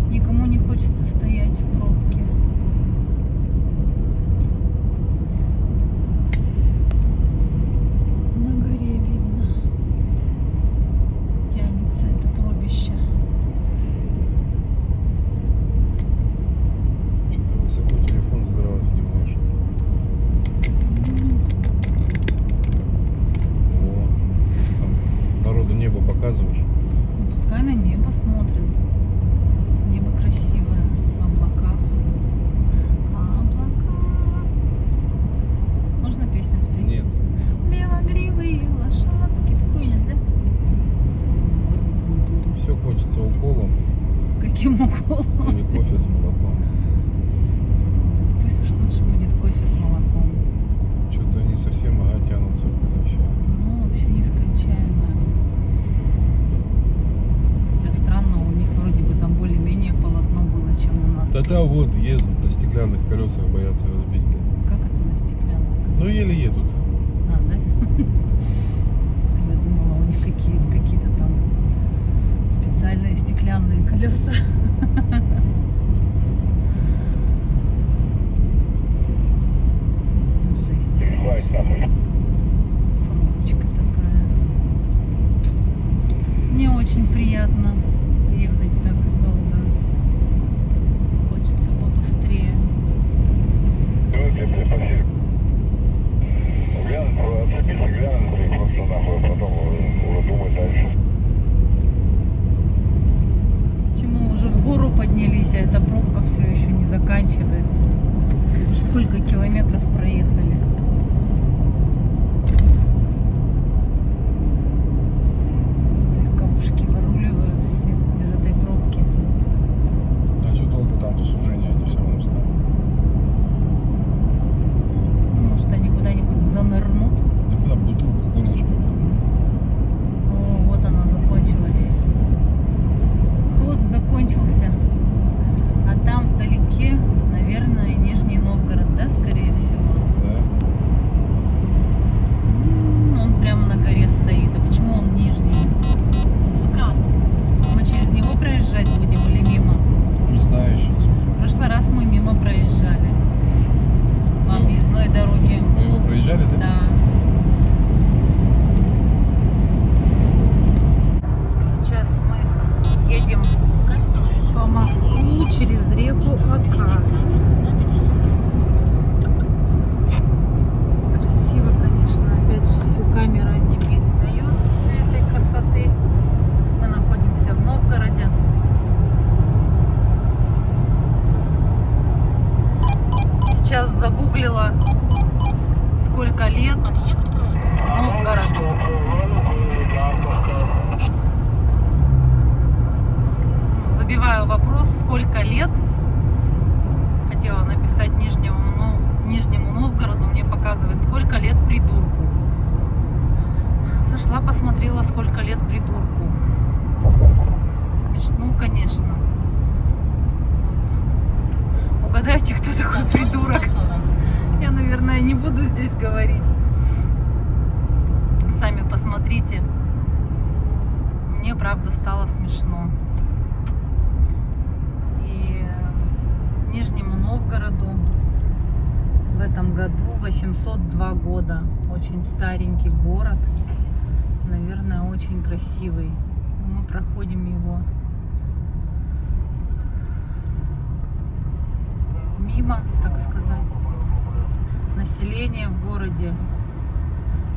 Speaker 1: Никому не хочется стоять в пробке. На горе видно. Тянется это пробище.
Speaker 3: Что-то высоко телефон задрал, снимаешь. О, там народу небо показываешь.
Speaker 1: Ну, пускай на небо смотрят. Небо красивое, в облаках. А облака. Можно песню спеть?
Speaker 3: Нет.
Speaker 1: Белогривые лошадки. Такую нельзя? Вот, не буду.
Speaker 3: Все кончится уколом
Speaker 1: Каким уколом?
Speaker 3: или кофе с молоком.
Speaker 1: Пусть уж лучше будет кофе с молоком.
Speaker 3: Что-то они совсем тянутся вообще.
Speaker 1: Ну, вообще нескончаемое. Хотя странно, у них вроде бы там более-менее полотно было, чем у нас.
Speaker 3: Да вот едут на стеклянных колесах, боятся разбить.
Speaker 1: Как это на стеклянном?
Speaker 3: Ну еле едут.
Speaker 1: А, да? А я думала, у них какие-то там специальные стеклянные колеса. Жесть. Пробочка такая. неприятно ехать так долго. Хочется побыстрее.
Speaker 4: Отцепиться, глянуть, просто нахуй, потом уже думать дальше.
Speaker 1: Почему уже в гору поднялись, а эта пробка все еще не заканчивается? Уже сколько километров проехали? Легковушки выруливают все из этой пробки.
Speaker 3: А что толку там-то сужение, они все равно встанут.
Speaker 1: Может, они куда-нибудь занырнут?
Speaker 3: Да куда бутылка, горлышко.
Speaker 1: О, вот она закончилась. Хвост закончился. А там вдалеке, наверное, Нижний Новгород, да, скорее всего?
Speaker 3: Да.
Speaker 1: Он прямо на горе стоит. А почему он нижний?
Speaker 2: Скат.
Speaker 1: Мы через него проезжать будем или мимо?
Speaker 3: Не знаю еще, не смотрел.
Speaker 1: В прошлый раз мы мимо проезжали. По объездной дороге.
Speaker 3: Мы его проезжали, да?
Speaker 1: Да. Сейчас мы едем по мосту через реку Ока. Красиво, конечно. Опять же, всю камера не передает всей этой красоты. Мы находимся в Новгороде. Сейчас загуглила, сколько лет Новгороду. Забиваю вопрос, сколько лет. Хотела написать Нижнему Новгороду, мне показывает, сколько лет придурку. Зашла, посмотрела, сколько лет придурку. Смешно, конечно. Вот. Угадайте, кто такой придурок. Я, наверное, не буду здесь говорить. Сами посмотрите. Мне, правда, стало смешно. И Нижнему Новгороду в этом году 802 года. Очень старенький город. Наверное, очень красивый. Мы проходим его мимо, так сказать. Население в городе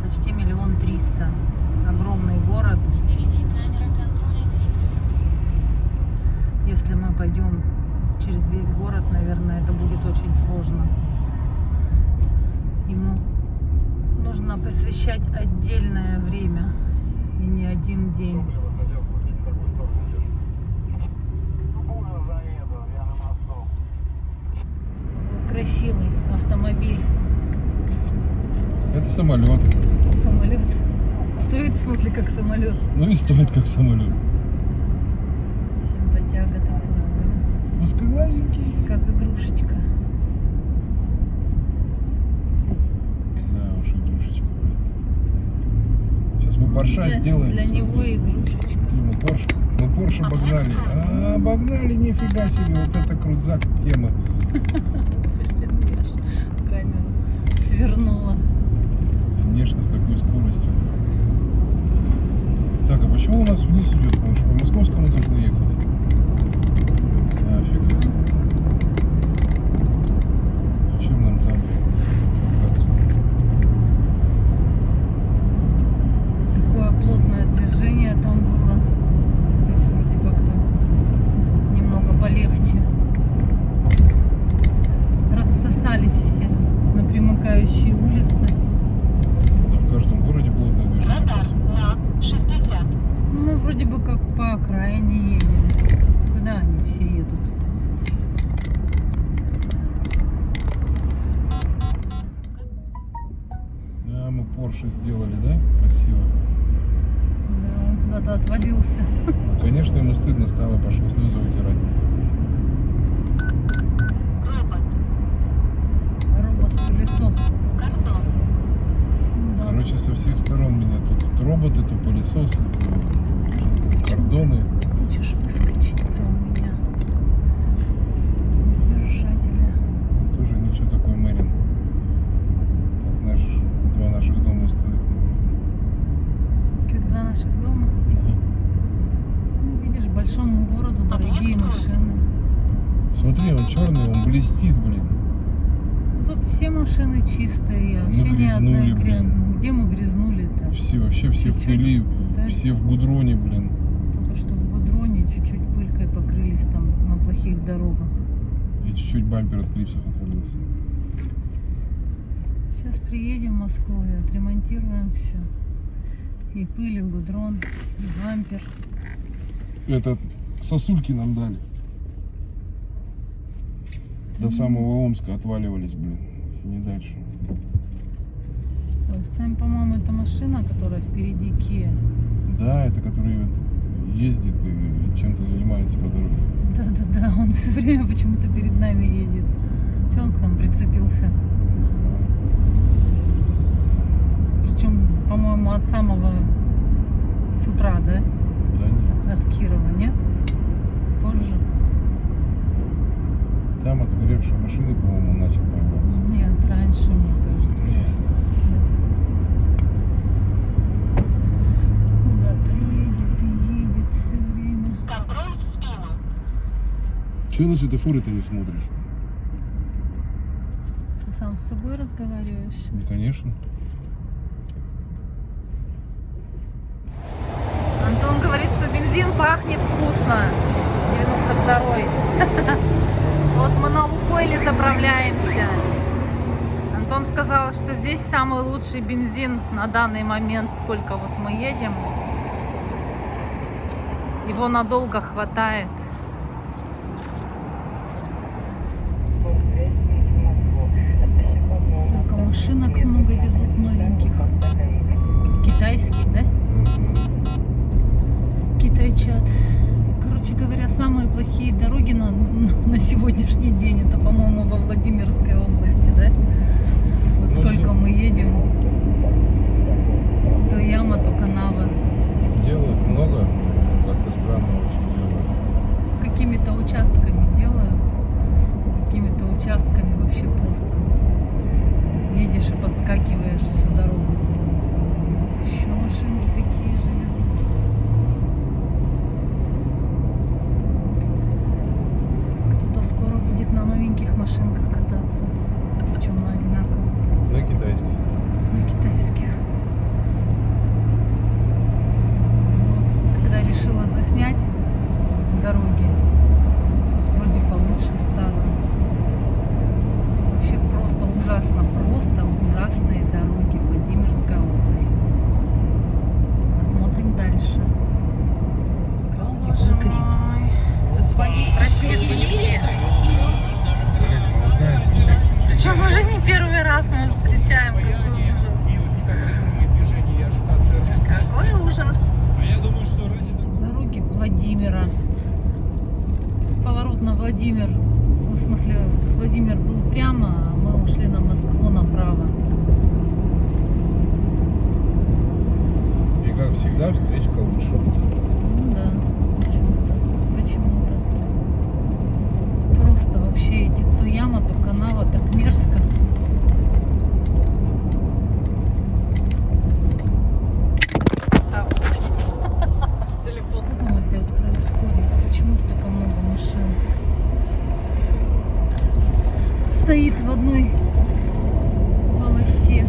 Speaker 1: почти 1 300 000. Огромный город.
Speaker 2: Впереди камера контроля перекрестка.
Speaker 1: Если мы пойдем через весь город, наверное, это будет очень сложно. Ему нужно посвящать отдельное время и не один день. Какой красивый автомобиль.
Speaker 3: Это самолет.
Speaker 1: Самолет. Стоит, в смысле, как самолет.
Speaker 3: Ну и стоит как самолет.
Speaker 1: Симпатяга такой, да?
Speaker 3: Узкоглазенький.
Speaker 1: Как игрушечка.
Speaker 3: Да уж, игрушечка, блядь. Сейчас мы Порша сделаем.
Speaker 1: Для него игрушечка.
Speaker 3: Мы Порш обогнали. А, обогнали, нифига себе. Вот это крузак тема.
Speaker 1: Блин, я ж камеру свернула.
Speaker 3: Конечно, с такой скоростью. Так, а почему у нас вниз идет? Потому что по московскому должны ехать. Нафиг. Зачем нам там кататься?
Speaker 1: Такое плотное движение там было. Здесь вроде как-то немного полегче. Рассосались все на примыкающие улицы.
Speaker 3: Да в каждом городе плотное движение.
Speaker 2: Радар на 60.
Speaker 1: Мы вроде бы как по окраине едем. Куда они все едут?
Speaker 3: Да, мы Порше сделали, да? Красиво.
Speaker 1: Да, он куда-то отвалился.
Speaker 3: Ну, конечно, ему стыдно стало, пошел слезы вытирать.
Speaker 2: Робот.
Speaker 1: Робот-пылесос.
Speaker 2: Кордон.
Speaker 1: Да.
Speaker 3: Короче, со всех сторон меня тут роботы, то пылесосы, то кордоны.
Speaker 1: Хочешь выскочить-то у меня из держателя?
Speaker 3: Тоже ничего такой Мэрин. Как два наших дома стоят.
Speaker 1: Как 2 наших дома?
Speaker 3: Ага.
Speaker 1: большому городу дорогие машины.
Speaker 3: Смотри, он черный, он блестит, блин.
Speaker 1: Тут все машины чистые, вообще ни одной
Speaker 3: грязнули, блин.
Speaker 1: грязной. Где мы грязнули-то?
Speaker 3: Все, вообще все в
Speaker 1: Чуть-чуть,
Speaker 3: пыли,
Speaker 1: да.
Speaker 3: все в гудроне, блин.
Speaker 1: Только что в гудроне чуть-чуть пылькой покрылись там на плохих дорогах.
Speaker 3: И чуть-чуть бампер от клипсов отвалился.
Speaker 1: Сейчас приедем в Москву и отремонтируем все. И пыль, и гудрон, и бампер.
Speaker 3: Это сосульки нам дали. До самого Омска отваливались, блин, если не дальше.
Speaker 1: Ой, с нами, по-моему, это машина, которая впереди Kia.
Speaker 3: Да, это который вот ездит и чем-то занимается по дороге.
Speaker 1: Да-да-да, он все время почему-то перед нами едет. Че он к нам прицепился? Причем, по-моему, от самого с утра, да?
Speaker 3: Да нет.
Speaker 1: От Кирова, нет? Позже?
Speaker 3: Там от сгоревшей машины, по-моему, начал появляться.
Speaker 1: Нет, раньше, мне кажется.
Speaker 3: Нет.
Speaker 1: Куда-то едет и едет все время.
Speaker 2: Контроль в спину.
Speaker 3: Чего на светофоры-то не смотришь?
Speaker 1: Ты сам с собой разговариваешь
Speaker 3: Ну,
Speaker 1: сейчас?
Speaker 3: конечно.
Speaker 1: Антон говорит, что бензин пахнет вкусно. 92-й. Вот мы на Лукойле заправляемся. Антон сказал, что здесь самый лучший бензин на данный момент, сколько вот мы едем. Его надолго хватает. Столько машинок много везут новеньких. Китайских, да? Китайчат. Короче говоря, самые плохие дороги на сегодняшний день это, по-моему, во Владимирской области, да? Вот сколько мы едем. То яма, то канава.
Speaker 3: Делают много, но как-то странно очень делают.
Speaker 1: Какими-то участками делают, какими-то участками вообще просто едешь и подскакиваешь всю дорогу. Вот еще машинки такие же везут. Кто-то скоро будет на новеньких машинках кататься, причем на одинаковых,
Speaker 3: На китайских.
Speaker 1: на китайских. Но когда решила заснять дороги, тут вроде получше стало. Тут вообще просто ужасно, просто ужасные дороги, Владимирская область. Посмотрим дальше. Боже мой.
Speaker 2: Со своей
Speaker 1: Просветление. Причем уже не первый раз мы встречаем. Какой ужас. Дороги Владимира. Поворот на Владимир. Ну, в смысле, Владимир был прямо, а мы ушли на Москву направо.
Speaker 3: И как всегда, встречка лучше.
Speaker 1: Ну да, почему-то. Почему-то. Просто вообще эти то яма, то канава, так мерзко. Что там опять происходит? Почему столько много машин? Стоит в одной полосе.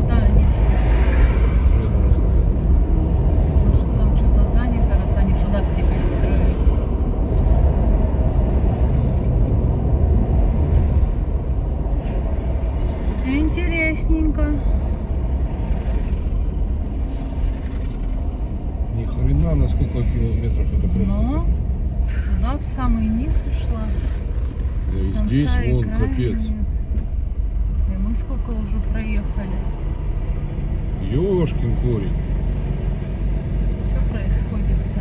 Speaker 1: Куда они все?
Speaker 3: Хрен его знает.
Speaker 1: Может, там что-то занято, раз они сюда все перестроились. Интересненько.
Speaker 3: Ни хрена, на сколько километров это просто.
Speaker 1: Но туда в самый низ ушла.
Speaker 3: Да и
Speaker 1: Конца
Speaker 3: здесь
Speaker 1: и
Speaker 3: вон
Speaker 1: края
Speaker 3: капец.
Speaker 1: нет. И мы сколько уже проехали.
Speaker 3: Ёшкин корень.
Speaker 1: Что происходит-то?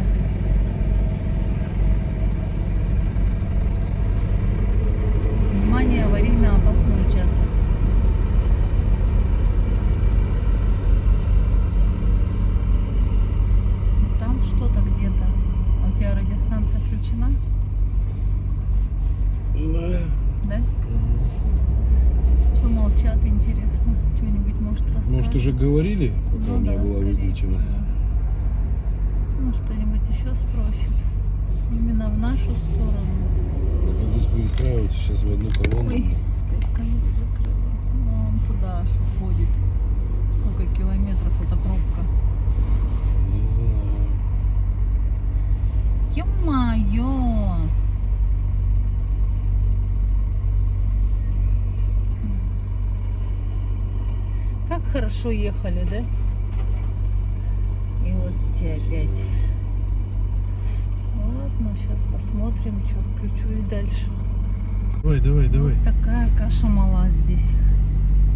Speaker 1: Внимание, аварийно-опасный участок. Там что-то где-то. А у тебя радиостанция включена? Да? Что молчат, интересно? Что-нибудь может рассказать?
Speaker 3: Может, уже говорили, пока у меня была
Speaker 1: скорее
Speaker 3: выключена.
Speaker 1: всего. Ну, что-нибудь еще спросит. Именно в нашу сторону.
Speaker 3: Вот здесь перестраиваются сейчас в одну колонну.
Speaker 1: Ой, опять камеру закрыла. Ну, он туда аж уходит. Сколько километров эта пробка?
Speaker 3: Не знаю.
Speaker 1: Ё-моё! Как хорошо ехали, да? И вот те опять. Ладно, сейчас посмотрим, что включусь дальше.
Speaker 3: Давай.
Speaker 1: Вот такая каша мала здесь.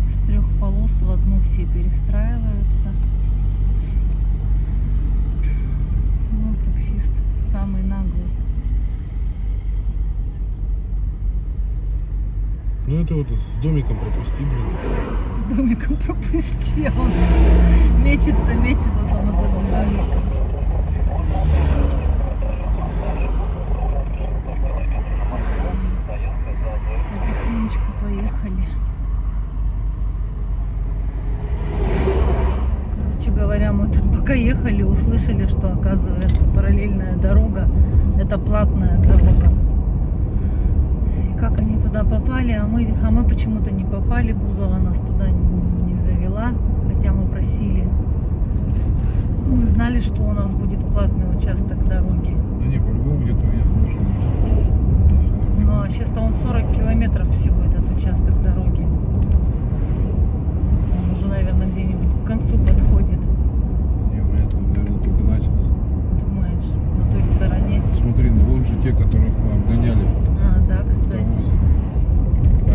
Speaker 1: С 3 полос в одну все перестраиваются. Ну, таксист самый наглый.
Speaker 3: Ну это вот с домиком пропусти, блин.
Speaker 1: С домиком пропустил. Мечется там этот с домиком. Потихонечку поехали. Короче говоря, мы тут пока ехали, услышали, что оказывается параллельная дорога — это платная дорога. И как они туда попали, а мы почему-то не попали. Бузова нас туда не завела, хотя мы просили. Мы знали, что у нас будет платный участок дороги.
Speaker 3: Да не, по-любому где-то въезд должен быть.
Speaker 1: Ну а сейчас-то он 40 километров всего этот участок дороги. Он уже, наверное, где-нибудь к концу подходит.
Speaker 3: Не, вряд ли, наверное, только начался.
Speaker 1: Думаешь, на той стороне?
Speaker 3: Смотри, ну вон же те, которых мы обгоняли
Speaker 1: А, да,
Speaker 3: в
Speaker 1: кстати.
Speaker 3: том озере.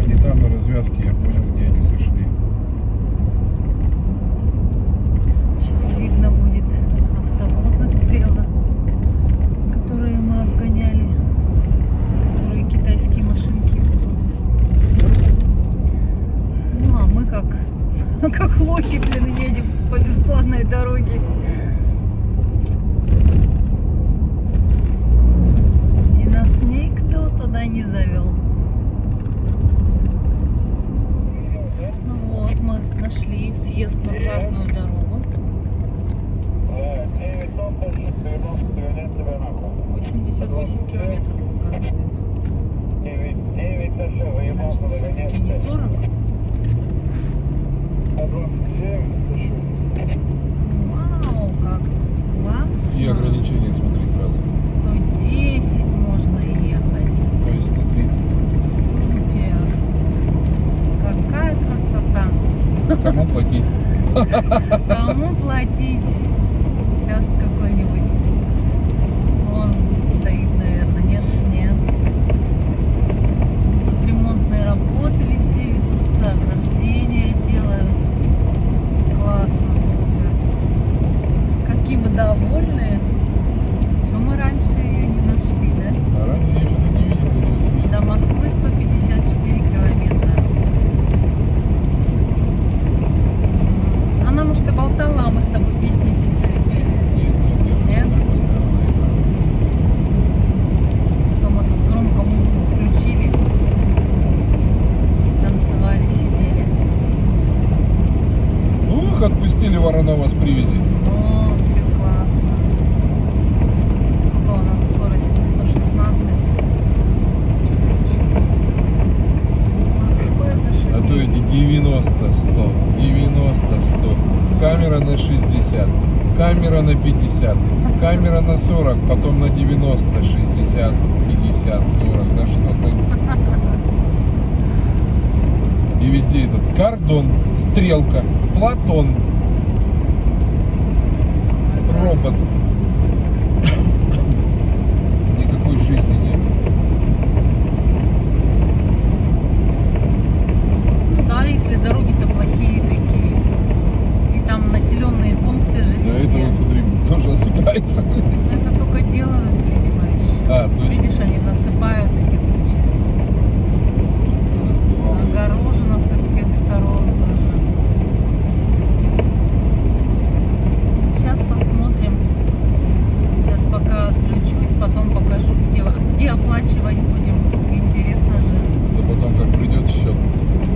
Speaker 3: Они там на развязке, я понял, где они сошли.
Speaker 1: Сейчас видно будет автовозы слева, которые мы обгоняли, которые китайские машинки везут. Ну а мы как лохи, блин, едем по бесплатной дороге. И нас никто туда не завел. Ну вот, мы нашли съезд на платную дорогу. 88 километров показывает. Значит, все-таки не 40. Вау, как тут классно.
Speaker 3: И ограничения смотри сразу.
Speaker 1: 110 можно ехать.
Speaker 3: То есть 130.
Speaker 1: Супер. Какая красота.
Speaker 3: Кому платить?
Speaker 1: Кому платить? Сейчас какой-нибудь. Он стоит, наверное. Нет. Тут ремонтные работы везде ведутся, ограждения делают. Классно, супер. Какие мы довольные. Чего мы раньше ее не нашли, да?
Speaker 3: А ранее я что-то не видел у него съезд.
Speaker 1: До Москвы 154 километра. Она, может, и болтала, а мы с тобой песни сидели, пели.
Speaker 3: Нет, я же смотрю постоянно на экран.
Speaker 1: Потом мы тут громко музыку включили и танцевали, сидели.
Speaker 3: Ух, отпустили Воронова с привязи.
Speaker 1: О, все классно. Сколько у нас скорость? 116. Все началось.
Speaker 3: А то эти 90-100, 90-100. Камера на 60, камера на 50, камера на 40, потом на 90, 60, 50, 40. Да что ты? И везде этот кордон, стрелка, Платон, робот. Никакой жизни нет.
Speaker 1: Ну да, если дороги-то плохие такие. И там населенные пункты же
Speaker 3: Да это
Speaker 1: везде.
Speaker 3: он, смотри, тоже осыпается.
Speaker 1: Это только делают, видимо, еще.
Speaker 3: А, то есть
Speaker 1: Видишь, они насыпают эти кучи.
Speaker 3: раздувало.
Speaker 1: Огорожено со всех сторон тоже. Сейчас посмотрим. Сейчас пока отключусь, потом покажу, где оплачивать будем. Интересно же.
Speaker 3: Да потом как придет счет.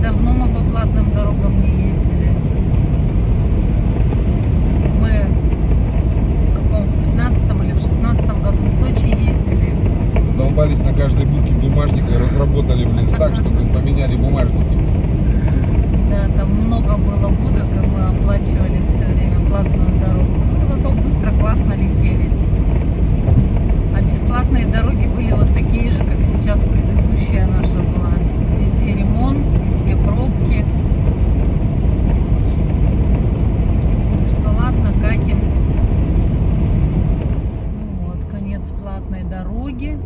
Speaker 1: Давно мы по платным дорогам не ездили. Мы в 15
Speaker 3: работали, блин, так, что поменяли бумажники.
Speaker 1: Да, там много было будок, и мы оплачивали все время платную дорогу. Но зато быстро, классно летели. А бесплатные дороги были вот такие же, как сейчас предыдущая наша была. Везде ремонт, везде пробки. Так что ладно, катим. Ну вот, конец платной дороги.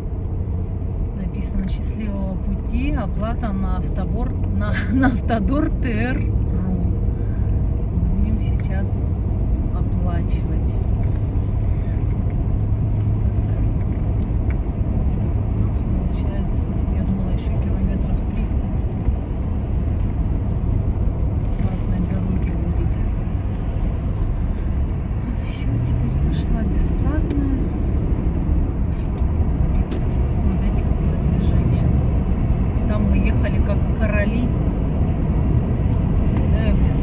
Speaker 1: Написано «Счастливого пути», оплата на Автодор ТР.ру. Будем сейчас оплачивать. У нас получается, я думала, еще километров 30 платной дороги будет. Все, теперь пошла бесплатная. И тут, смотрите, какое движение. Там мы ехали как короли. Блин,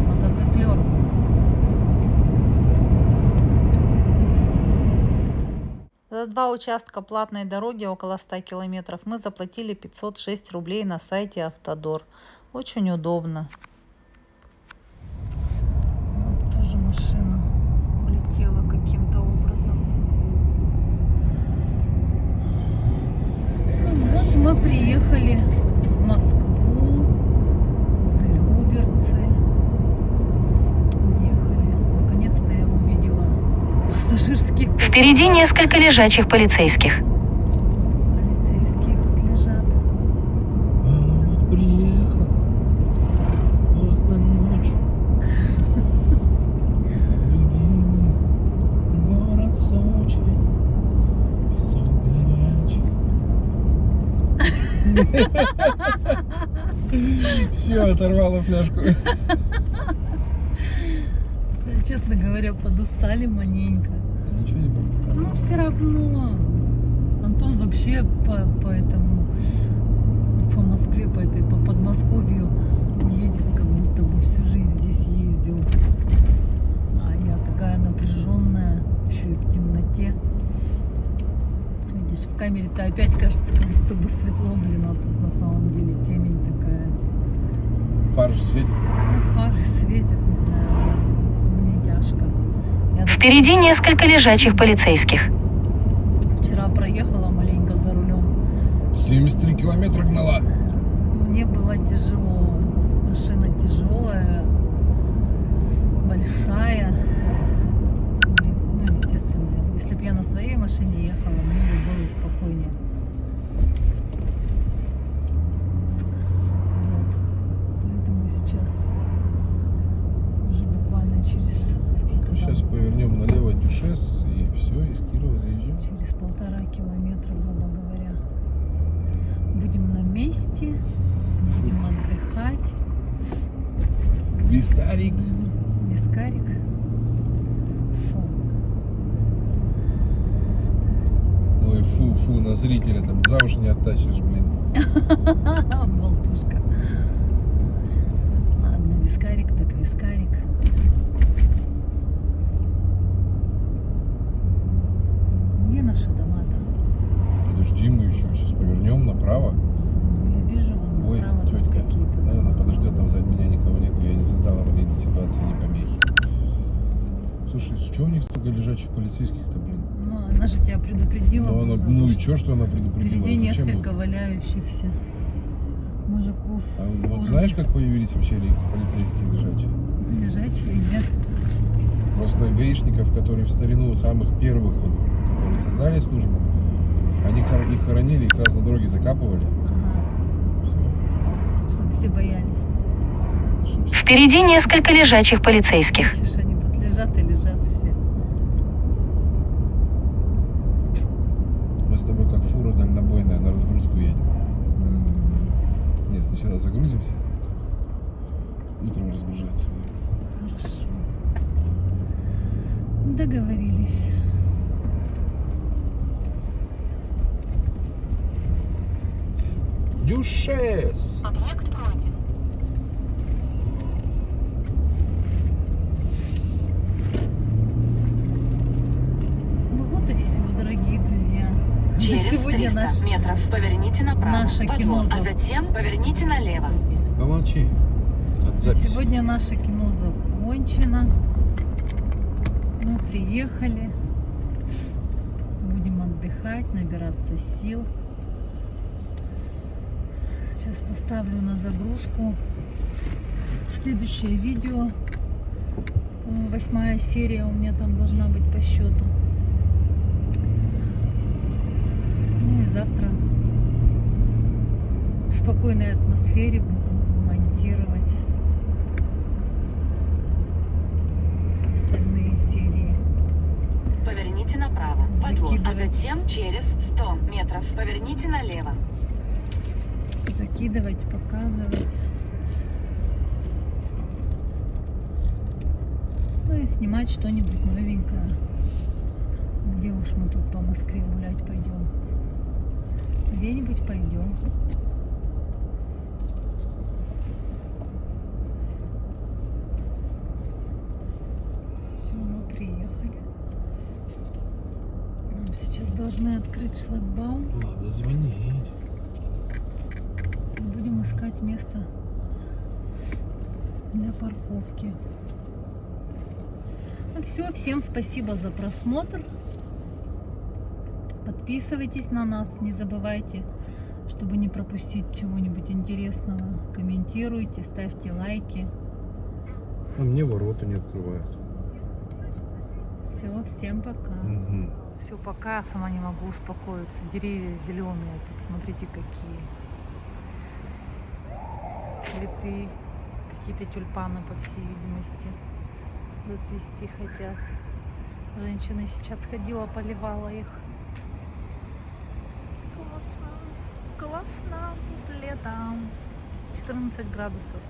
Speaker 1: мотоциклер. За 2 участка платной дороги около 100 километров мы заплатили 506 рублей на сайте Автодор. Очень удобно. Вот тоже машина улетела каким-то образом. Вот мы приехали в Москву, в Люберцы. Ехали. Наконец-то я увидела пассажирский поезд.
Speaker 2: Впереди несколько лежачих полицейских.
Speaker 1: Полицейские тут лежат.
Speaker 3: А вот приехал. Поздно ночью. Любимый город Сочи. Песок горячий. Все, оторвала фляжку.
Speaker 1: Честно говоря, подустали маленько.
Speaker 3: Ничего не было.
Speaker 1: Но все равно Антон вообще по Москве, по Подмосковью едет, как будто бы всю жизнь здесь ездил. А я такая напряженная, еще и в темноте. Видишь, в камере-то опять кажется, как будто бы светло, блин, а тут на самом деле темень такая.
Speaker 3: Фар же светит.
Speaker 1: Ну, фары светят, не знаю, мне тяжко. Я
Speaker 2: Впереди несколько лежачих полицейских.
Speaker 1: вчера проехала маленько за рулем.
Speaker 3: 73 километра гнала.
Speaker 1: Мне было тяжело. Машина тяжелая, большая. Ну, естественно, если бы я на своей машине ехала, мне бы было спокойнее. Вот. Поэтому сейчас уже буквально через сколько там?
Speaker 3: Сейчас повернем налево Дюшес и все, из Кирова заезжаем.
Speaker 1: Через 1,5 километра, грубо говоря. Будем на месте, будем отдыхать.
Speaker 3: Вискарик.
Speaker 1: Вискарик. Фу.
Speaker 3: Ой, фу, на зрителя там за уши не оттащишь, блин.
Speaker 1: Болтушка. Ладно, вискарик так вискарик. Где наши дома-то?
Speaker 3: Подожди, мы еще сейчас повернем направо.
Speaker 1: Я вижу, вон
Speaker 3: Ой,
Speaker 1: направо тут
Speaker 3: тетка.
Speaker 1: какие-то
Speaker 3: Да, она
Speaker 1: дома.
Speaker 3: подождет, там сзади меня никого нет. Я не создала аварийной ситуации, не помехи. Слушай, с чего у них столько лежачих полицейских-то, блин?
Speaker 1: Ну, она же тебя предупредила.
Speaker 3: Ну, она,
Speaker 1: Бузова,
Speaker 3: ну и
Speaker 1: что
Speaker 3: что, что она предупредила?
Speaker 1: впереди
Speaker 3: Зачем
Speaker 1: несколько
Speaker 3: их?
Speaker 1: валяющихся мужиков.
Speaker 3: А
Speaker 1: в
Speaker 3: вот
Speaker 1: форме.
Speaker 3: знаешь, как появились вообще полицейские лежачие?
Speaker 1: Лежачие нет.
Speaker 3: Просто гаишников, которые в старину самых первых, вот, которые создали службу, они их хоронили, их сразу на дороге закапывали.
Speaker 1: Ага.
Speaker 3: Все.
Speaker 1: Чтобы все боялись.
Speaker 2: Впереди несколько лежачих полицейских.
Speaker 1: Чушь, они тут лежат и лежат все.
Speaker 3: Мы с тобой как фура дальнобойная на разгрузку едем. Нет, сначала загрузимся, утром разгружаться будем.
Speaker 1: Хорошо. Договорились.
Speaker 3: Дюшес!
Speaker 2: Объект пройден.
Speaker 1: Ну вот и все, дорогие друзья.
Speaker 2: Через
Speaker 1: Сегодня
Speaker 2: 300
Speaker 1: наш-
Speaker 2: метров поверните направо.
Speaker 1: наше
Speaker 2: Подъем,
Speaker 1: кино
Speaker 2: а затем поверните налево.
Speaker 3: Помолчи. От записи.
Speaker 1: Сегодня наше кино закончено. Мы приехали. Будем отдыхать, набираться сил. Сейчас поставлю на загрузку следующее видео. 8-я серия у меня там должна быть по счету. Ну и завтра в спокойной атмосфере буду монтировать остальные серии.
Speaker 2: Поверните направо. Подъем, а
Speaker 1: Закидывать.
Speaker 2: затем через 100 метров поверните налево.
Speaker 1: Закидывать, показывать. Ну и снимать что-нибудь новенькое. Где уж мы тут по Москве гулять пойдем? Где-нибудь пойдем. Все, мы приехали. Нам сейчас должны открыть шлагбаум.
Speaker 3: Надо звонить.
Speaker 1: Будем искать место для парковки. Ну все, всем спасибо за просмотр. Подписывайтесь на нас, не забывайте, чтобы не пропустить чего-нибудь интересного. Комментируйте, ставьте лайки.
Speaker 3: А мне ворота не открывают.
Speaker 1: Все, всем пока.
Speaker 3: Угу.
Speaker 1: Все, пока, сама не могу успокоиться. Деревья зеленые тут, смотрите какие. Цветы, какие-то тюльпаны, по всей видимости, зацвести хотят. Женщина сейчас ходила, поливала их. Классно, классно, тут летом. 14 градусов.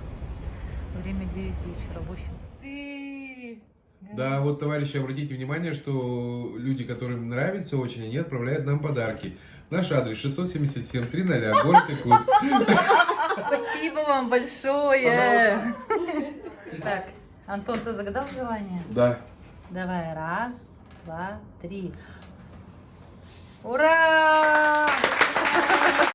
Speaker 1: Время 9 вечера, 8.
Speaker 3: Да, вот, товарищи, обратите внимание, что люди, которым нравится очень, они отправляют нам подарки. Наш адрес 677 300, город Иркутск.
Speaker 1: Спасибо вам большое. Так, Антон, ты загадал желание?
Speaker 3: Да.
Speaker 1: Давай, 1, 2, 3. Ура!